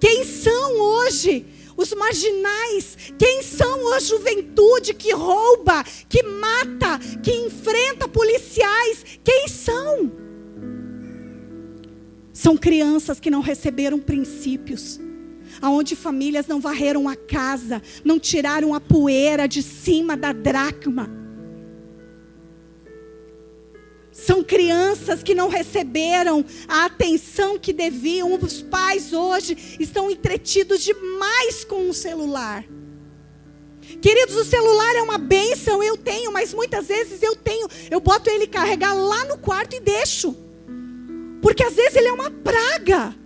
Quem são hoje os marginais? Quem são a juventude que rouba, que mata, que enfrenta policiais? Quem são? São crianças que não receberam princípios, aonde famílias não varreram a casa, não tiraram a poeira de cima da dracma. São crianças que não receberam a atenção que deviam. Os pais hoje estão entretidos demais com o celular. Queridos, o celular é uma bênção, eu tenho, mas muitas vezes eu boto ele carregar lá no quarto e deixo. Porque às vezes ele é uma praga.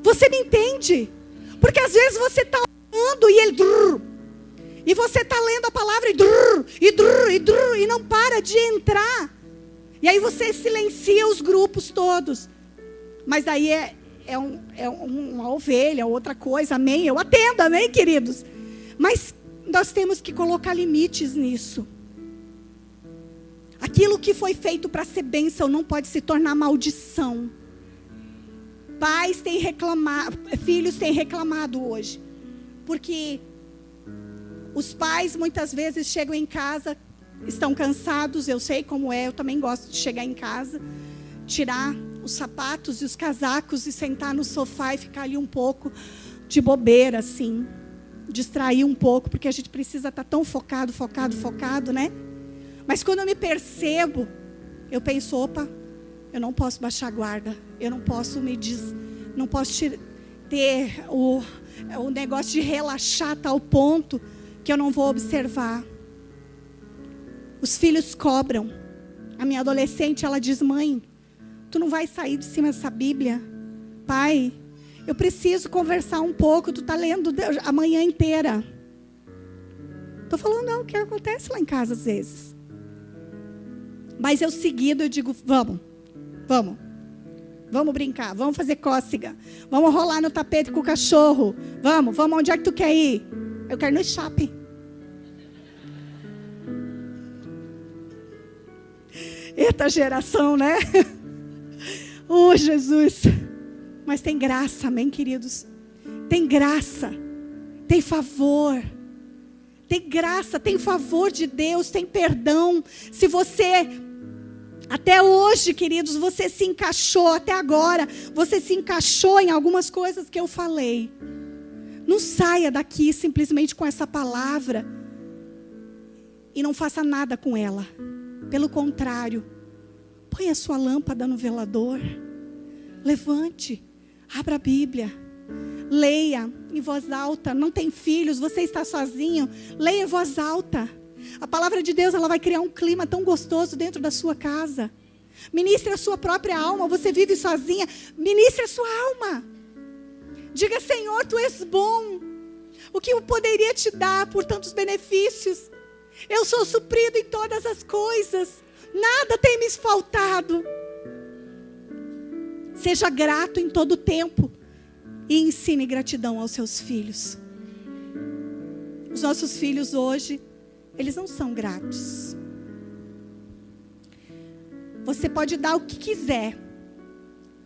Você me entende? Porque às vezes você está orando e ele... E você está lendo a palavra e não para de entrar. E aí você silencia os grupos todos. Mas aí é uma ovelha, outra coisa, amém? Eu atendo, amém, queridos? Mas nós temos que colocar limites nisso. Aquilo que foi feito para ser bênção não pode se tornar maldição. Pais têm reclamado, filhos têm reclamado hoje. Porque... os pais muitas vezes chegam em casa, estão cansados, eu sei como é, eu também gosto de chegar em casa, tirar os sapatos e os casacos e sentar no sofá e ficar ali um pouco de bobeira, assim, distrair um pouco, porque a gente precisa estar tão focado, né? Mas quando eu me percebo, eu penso, opa, eu não posso baixar a guarda, eu não posso ter o negócio de relaxar a tal ponto que eu não vou observar. Os filhos cobram. A minha adolescente, ela diz, mãe, tu não vai sair de cima dessa Bíblia? Pai, eu preciso conversar um pouco, tu está lendo a manhã inteira. Estou falando o que acontece lá em casa às vezes. Mas eu seguido, eu digo, vamos brincar, vamos fazer cócega, vamos rolar no tapete com o cachorro, vamos, onde é que tu quer ir? Eu quero ir no shopping. Eita geração, né? Oh, Jesus. Mas tem graça, amém, queridos? Tem graça, tem favor. Tem graça, tem favor de Deus, tem perdão. Se você, até hoje, queridos, você se encaixou, até agora, você se encaixou em algumas coisas que eu falei. Não saia daqui simplesmente com essa palavra e não faça nada com ela. Pelo contrário, põe a sua lâmpada no velador, levante, abra a Bíblia, leia em voz alta. Não tem filhos, você está sozinho, leia em voz alta. A palavra de Deus, ela vai criar um clima tão gostoso dentro da sua casa. Ministre a sua própria alma, você vive sozinha, ministre a sua alma. Diga, Senhor, tu és bom. O que eu poderia te dar por tantos benefícios? Eu sou suprido em todas as coisas. Nada tem me faltado. Seja grato em todo tempo. e ensine gratidão aos seus filhos. Os nossos filhos hoje, eles não são gratos. Você pode dar o que quiser.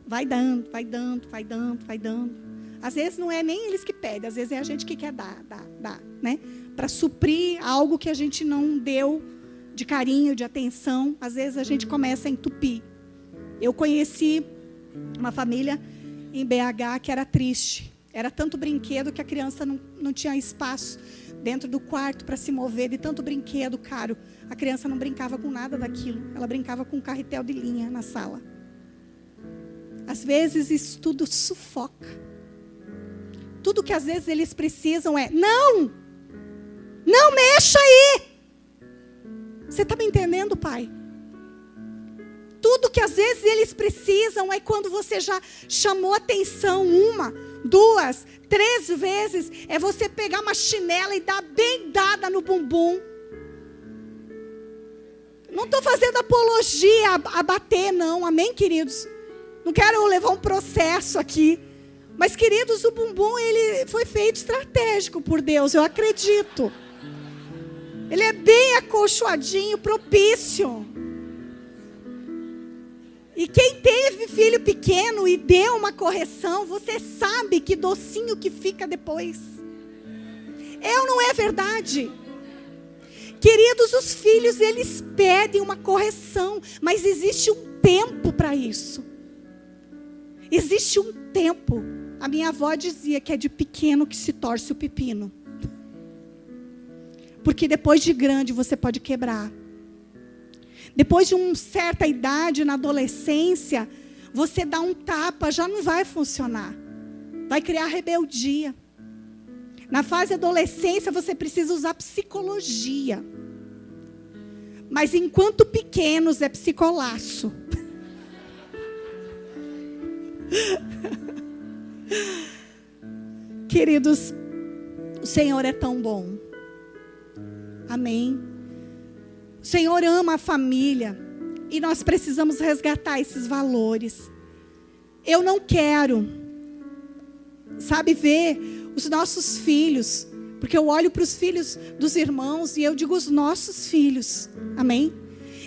Vai dando, vai dando, vai dando, vai dando. Às vezes não é nem eles que pedem, às vezes é a gente que quer dar, né? Para suprir algo que a gente não deu de carinho, de atenção. Às vezes a gente começa a entupir. Eu conheci uma família em BH que era triste. Era tanto brinquedo que a criança não tinha espaço dentro do quarto para se mover, de tanto brinquedo caro. A criança não brincava com nada daquilo. Ela brincava com um carretel de linha na sala. Às vezes isso tudo sufoca. Tudo que às vezes eles precisam é: não mexa aí. Você está me entendendo, pai? Tudo que às vezes eles precisam é quando você já chamou atenção 1, 2, 3 vezes, é você pegar uma chinela e dar bem dada no bumbum. Não estou fazendo apologia a bater, não. Amém, queridos? Não quero levar um processo aqui. Mas, queridos, o bumbum, ele foi feito estratégico por Deus, eu acredito. Ele é bem acolchoadinho, propício. E quem teve filho pequeno e deu uma correção, você sabe que docinho que fica depois. É ou não é verdade? Queridos, os filhos, eles pedem uma correção, mas existe um tempo para isso. Existe um tempo. A minha avó dizia que é de pequeno que se torce o pepino. Porque depois de grande você pode quebrar. Depois de uma certa idade, na adolescência, você dá um tapa, já não vai funcionar. Vai criar rebeldia. Na fase adolescência, você precisa usar psicologia. Mas enquanto pequenos, é psicolaço. Queridos, o Senhor é tão bom. Amém. O Senhor ama a família. E nós precisamos resgatar esses valores. Eu não quero, ver os nossos filhos. Porque eu olho para os filhos dos irmãos e eu digo os nossos filhos. Amém?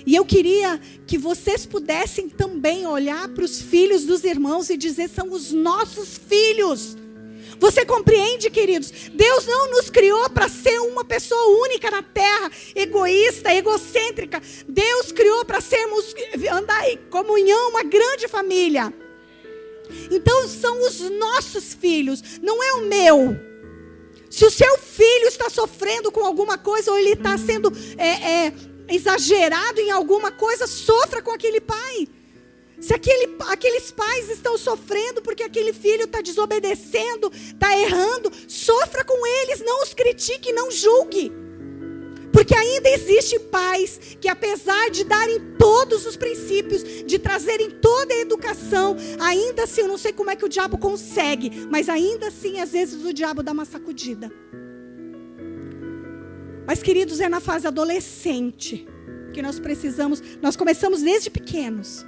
E eu queria que vocês pudessem também olhar para os filhos dos irmãos e dizer: são os nossos filhos. Você compreende, queridos? Deus não nos criou para ser uma pessoa única na terra, egoísta, egocêntrica. Deus criou para andar em comunhão, uma grande família. Então são os nossos filhos, não é o meu. Se o seu filho está sofrendo com alguma coisa, ou ele está sendo exagerado em alguma coisa, sofra com aquele pai. Se aqueles pais estão sofrendo porque aquele filho está desobedecendo, está errando, sofra com eles, não os critique, não julgue. Porque ainda existem pais que, apesar de darem todos os princípios, de trazerem toda a educação, ainda assim, eu não sei como é que o diabo consegue, mas ainda assim, às vezes o diabo dá uma sacudida. Mas, queridos, é na fase adolescente que nós começamos desde pequenos.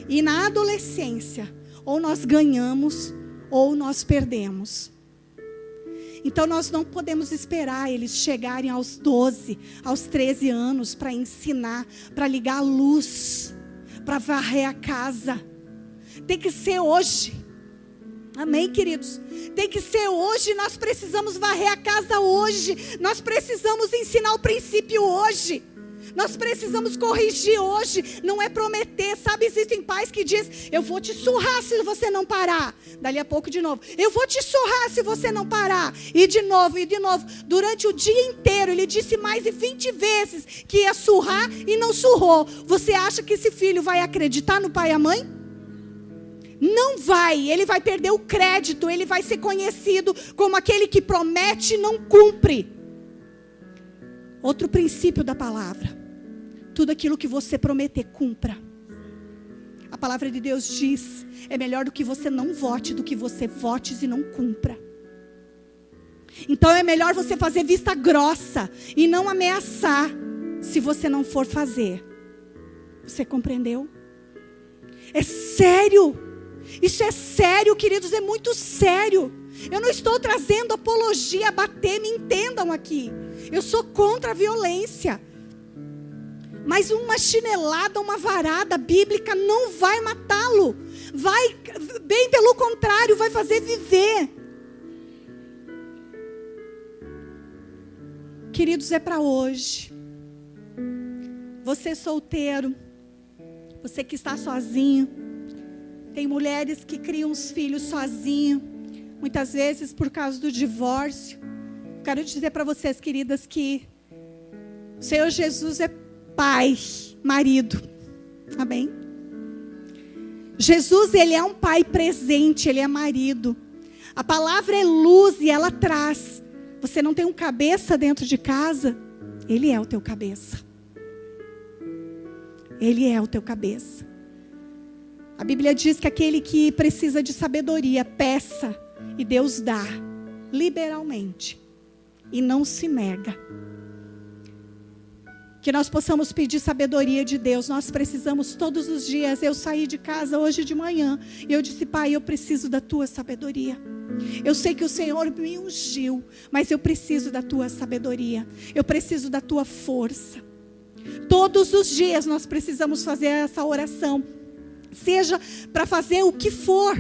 E na adolescência, ou nós ganhamos, ou nós perdemos. Então nós não podemos esperar eles chegarem aos 12, aos 13 anos para ensinar, para ligar a luz, para varrer a casa. Tem que ser hoje. Amém, queridos? Tem que ser hoje. Nós precisamos varrer a casa hoje. Nós precisamos ensinar o princípio hoje. Nós precisamos corrigir hoje, não é prometer, existem pais que dizem: eu vou te surrar se você não parar. Dali a pouco de novo: eu vou te surrar se você não parar. E de novo, durante o dia inteiro, ele disse mais de 20 vezes que ia surrar e não surrou. Você acha que esse filho vai acreditar no pai e a mãe? Não vai, ele vai perder o crédito, ele vai ser conhecido como aquele que promete e não cumpre. Outro princípio da palavra: tudo aquilo que você prometer, cumpra. A palavra de Deus diz: é melhor do que você não vote, do que você vote e não cumpra. Então é melhor você fazer vista grossa e não ameaçar, se você não for fazer. Você compreendeu? É sério. Isso é sério, queridos, é muito sério. Eu não estou trazendo apologia a bater, me entendam aqui. Eu sou contra a violência. Mas uma chinelada, uma varada bíblica não vai matá-lo. Vai, bem pelo contrário, vai fazer viver. Queridos, é para hoje. Você solteiro, você que está sozinho. Tem mulheres que criam os filhos sozinho, muitas vezes por causa do divórcio. Quero dizer para vocês, queridas, que o Senhor Jesus é pai, marido. Amém? Jesus, ele é um pai presente, ele é marido. A palavra é luz e ela traz. Você não tem um cabeça dentro de casa? Ele é o teu cabeça. Ele é o teu cabeça. A Bíblia diz que aquele que precisa de sabedoria, peça e Deus dá, liberalmente. E não se nega. Que nós possamos pedir sabedoria de Deus. Nós precisamos todos os dias. Eu saí de casa hoje de manhã e eu disse: Pai, eu preciso da tua sabedoria. Eu sei que o Senhor me ungiu, mas eu preciso da tua sabedoria. Eu preciso da tua força. Todos os dias nós precisamos fazer essa oração. Seja para fazer o que for.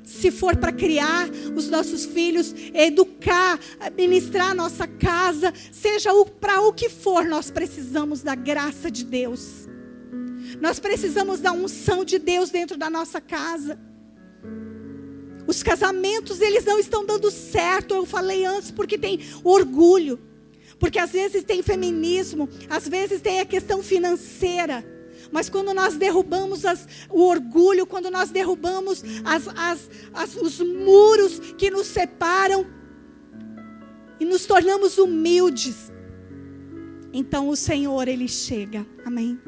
Se for para criar os nossos filhos, educar, administrar a nossa casa, seja para o que for, nós precisamos da graça de Deus. Nós precisamos da unção de Deus dentro da nossa casa. Os casamentos, eles não estão dando certo, eu falei antes, porque tem orgulho. Porque às vezes tem feminismo, às vezes tem a questão financeira. Mas quando nós derrubamos o orgulho, quando nós derrubamos os muros que nos separam e nos tornamos humildes, então o Senhor, Ele chega, amém?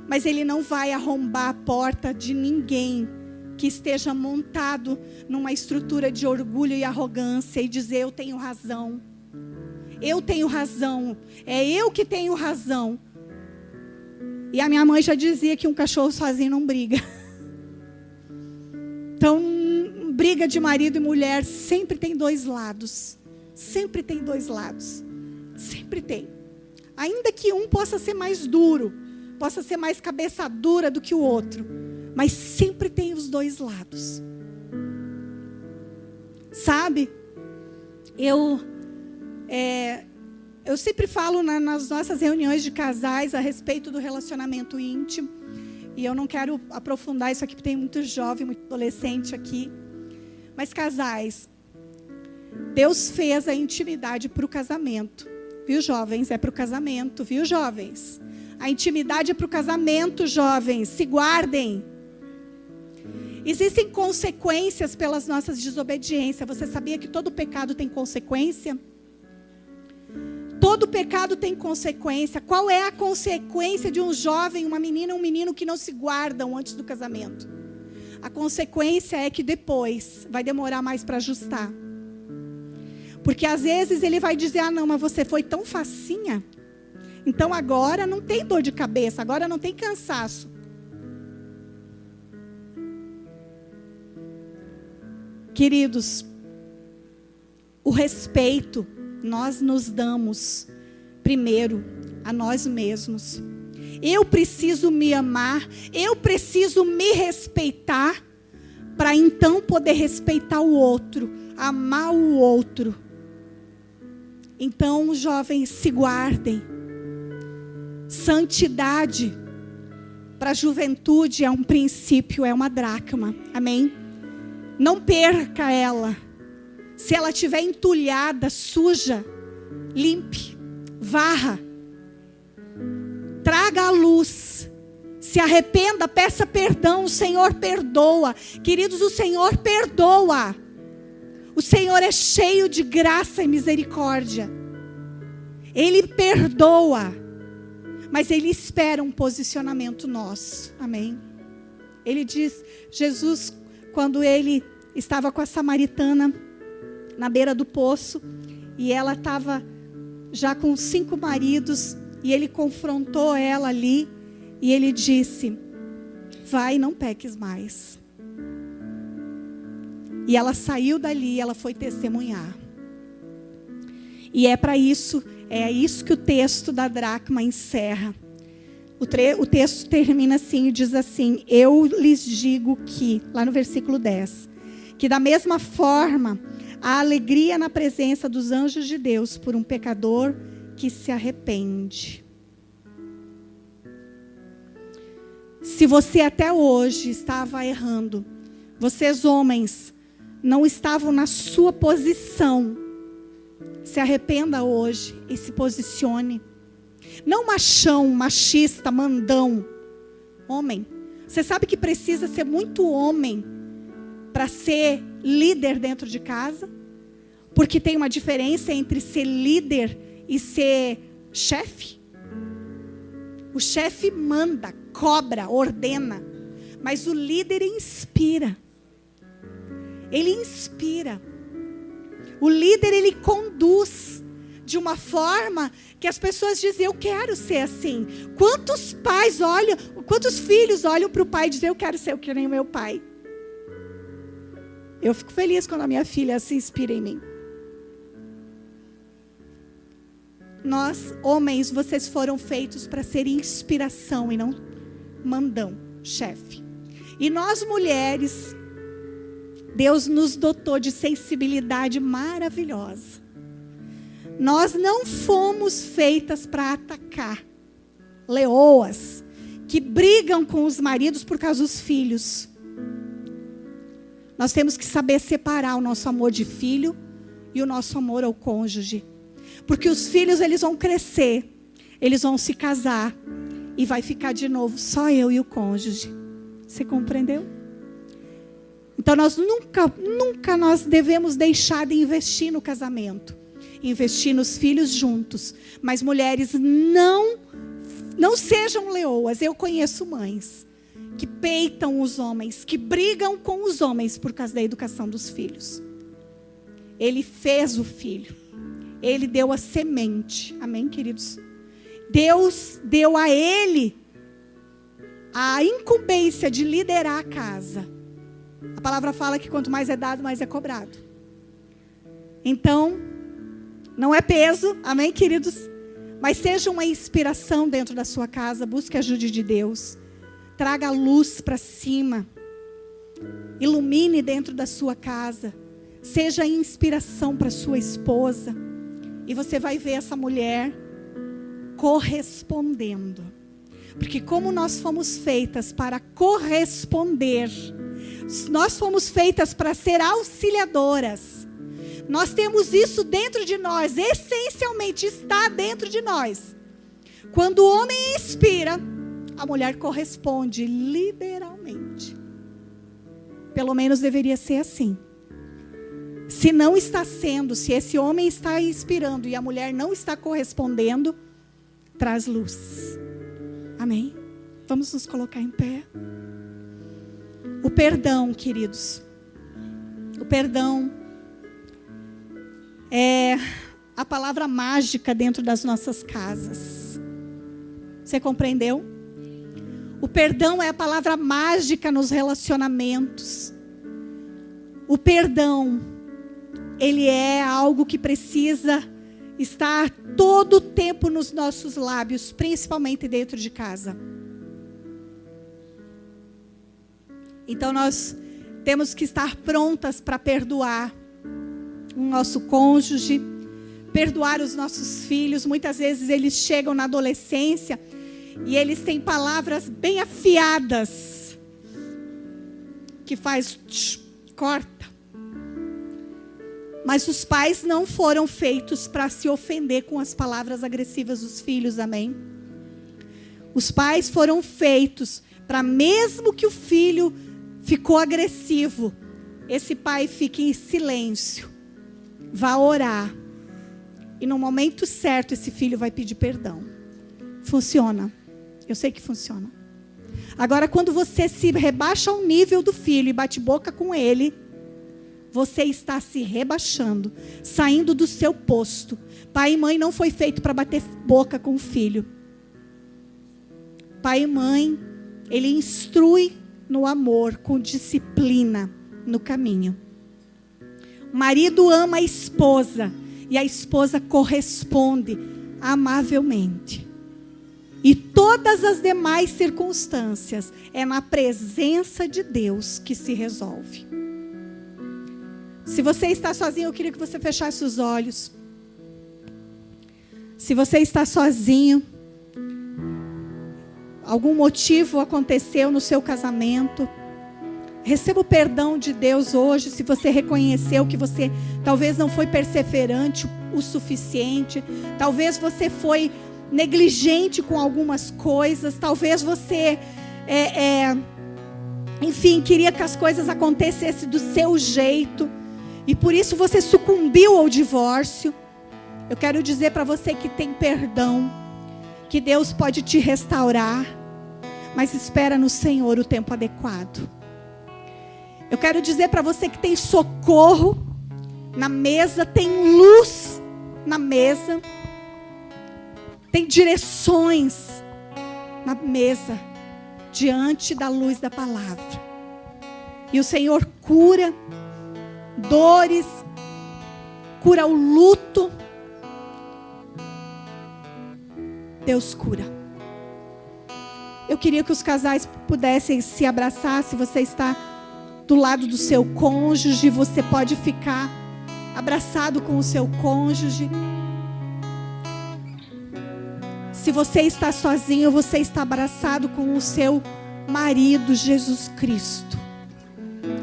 Mas Ele não vai arrombar a porta de ninguém que esteja montado numa estrutura de orgulho e arrogância e dizer: eu tenho razão, é eu que tenho razão. E a minha mãe já dizia que um cachorro sozinho não briga. Então, briga de marido e mulher sempre tem dois lados. Sempre tem dois lados. Sempre tem. Ainda que um possa ser mais duro, possa ser mais cabeça dura do que o outro. Mas sempre tem os dois lados. Sabe? Eu sempre falo nas nossas reuniões de casais a respeito do relacionamento íntimo. E eu não quero aprofundar isso aqui, porque tem muito jovem, muito adolescente aqui. Mas casais, Deus fez a intimidade para o casamento. Viu, jovens? É para o casamento, viu, jovens? A intimidade é para o casamento, jovens. Se guardem. Existem consequências pelas nossas desobediências. Você sabia que todo pecado tem consequência? Todo pecado tem consequência. Qual é a consequência de um jovem, uma menina, um menino que não se guardam antes do casamento? A consequência é que depois vai demorar mais para ajustar. Porque às vezes ele vai dizer: ah, não, mas você foi tão facinha. Então agora não tem dor de cabeça, agora não tem cansaço. Queridos, o respeito nós nos damos primeiro a nós mesmos. Eu preciso me amar, eu preciso me respeitar, para então poder respeitar o outro, amar o outro. Então, jovens, se guardem. Santidade para a juventude é um princípio, é uma dracma, amém? Não perca ela. Se ela estiver entulhada, suja, limpe, varra. Traga a luz. Se arrependa, peça perdão. O Senhor perdoa. Queridos, o Senhor perdoa. O Senhor é cheio de graça e misericórdia. Ele perdoa. Mas Ele espera um posicionamento nosso. Amém? Ele diz, Jesus, quando Ele estava com a samaritana na beira do poço, e ela estava já com 5 maridos, e Ele confrontou ela ali, e Ele disse: vai, não peques mais. E ela saiu dali e ela foi testemunhar. E é isso que o texto da dracma encerra. O texto termina assim e diz assim: eu lhes digo que, lá no versículo 10, que da mesma forma, a alegria na presença dos anjos de Deus por um pecador que se arrepende. Se você até hoje estava errando, vocês homens não estavam na sua posição, se arrependa hoje e se posicione. Não machão, machista, mandão. Homem, você sabe que precisa ser muito homem para ser líder dentro de casa? Porque tem uma diferença entre ser líder e ser chefe. O chefe manda, cobra, ordena. Mas o líder inspira. Ele inspira. O líder, ele conduz de uma forma que as pessoas dizem: eu quero ser assim. Quantos pais olham, quantos filhos olham para o pai e dizem: eu quero ser que nem o meu pai. Eu fico feliz quando a minha filha se inspira em mim. Nós, homens, vocês foram feitos para ser inspiração e não mandão, chefe. E nós, mulheres, Deus nos dotou de sensibilidade maravilhosa. Nós não fomos feitas para atacar leoas que brigam com os maridos por causa dos filhos. Nós temos que saber separar o nosso amor de filho e o nosso amor ao cônjuge. Porque os filhos, eles vão crescer, eles vão se casar e vai ficar de novo só eu e o cônjuge. Você compreendeu? Então nós nunca nós devemos deixar de investir no casamento. Investir nos filhos juntos. Mas mulheres, não sejam leoas. Eu conheço mães que peitam os homens, que brigam com os homens por causa da educação dos filhos. Ele fez o filho. Ele deu a semente. Amém, queridos? Deus deu a ele a incumbência de liderar a casa. A palavra fala que quanto mais é dado, mais é cobrado. Então, não é peso, amém, queridos? Mas seja uma inspiração dentro da sua casa. Busque a ajuda de Deus. Traga a luz para cima. Ilumine dentro da sua casa. Seja inspiração para sua esposa. E você vai ver essa mulher correspondendo. Porque como nós fomos feitas para corresponder, nós fomos feitas para ser auxiliadoras. Nós temos isso dentro de nós, essencialmente está dentro de nós. Quando o homem inspira, a mulher corresponde liberalmente. Pelo menos deveria ser assim. Se não está sendo, se esse homem está inspirando e a mulher não está correspondendo, traz luz. Amém? Vamos nos colocar em pé. O perdão, queridos. O perdão é a palavra mágica dentro das nossas casas. Você compreendeu? O perdão é a palavra mágica nos relacionamentos. O perdão, ele é algo que precisa estar todo o tempo nos nossos lábios, principalmente dentro de casa. Então nós temos que estar prontas para perdoar o nosso cônjuge, perdoar os nossos filhos. Muitas vezes eles chegam na adolescência e eles têm palavras bem afiadas, que faz corta. Mas os pais não foram feitos para se ofender com as palavras agressivas dos filhos, amém? Os pais foram feitos para, mesmo que o filho ficou agressivo, esse pai fique em silêncio, vá orar, e no momento certo esse filho vai pedir perdão. Funciona, eu sei que funciona. Agora, quando você se rebaixa ao nível do filho e bate boca com ele, você está se rebaixando, saindo do seu posto. Pai e mãe não foi feito para bater boca com o filho. Pai e mãe, ele instrui no amor, com disciplina no caminho. O marido ama a esposa e a esposa corresponde amavelmente. E todas as demais circunstâncias é na presença de Deus que se resolve. Se você está sozinho, eu queria que você fechasse os olhos. Se você está sozinho, algum motivo aconteceu no seu casamento, receba o perdão de Deus hoje. Se você reconheceu que você talvez não foi perseverante o suficiente, talvez você foi negligente com algumas coisas, talvez você, enfim, queria que as coisas acontecessem do seu jeito, e por isso você sucumbiu ao divórcio. Eu quero dizer para você que tem perdão, que Deus pode te restaurar, mas espera no Senhor o tempo adequado. Eu quero dizer para você que tem socorro na mesa, tem luz na mesa, tem direções na mesa, diante da luz da palavra. E o Senhor cura dores, cura o luto. Deus cura. Eu queria que os casais pudessem se abraçar. Se você está do lado do seu cônjuge, você pode ficar abraçado com o seu cônjuge. Se você está sozinho, você está abraçado com o seu marido, Jesus Cristo.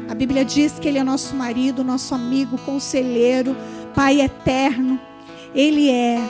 A Bíblia diz que Ele é nosso marido, nosso amigo, conselheiro, Pai eterno. Ele é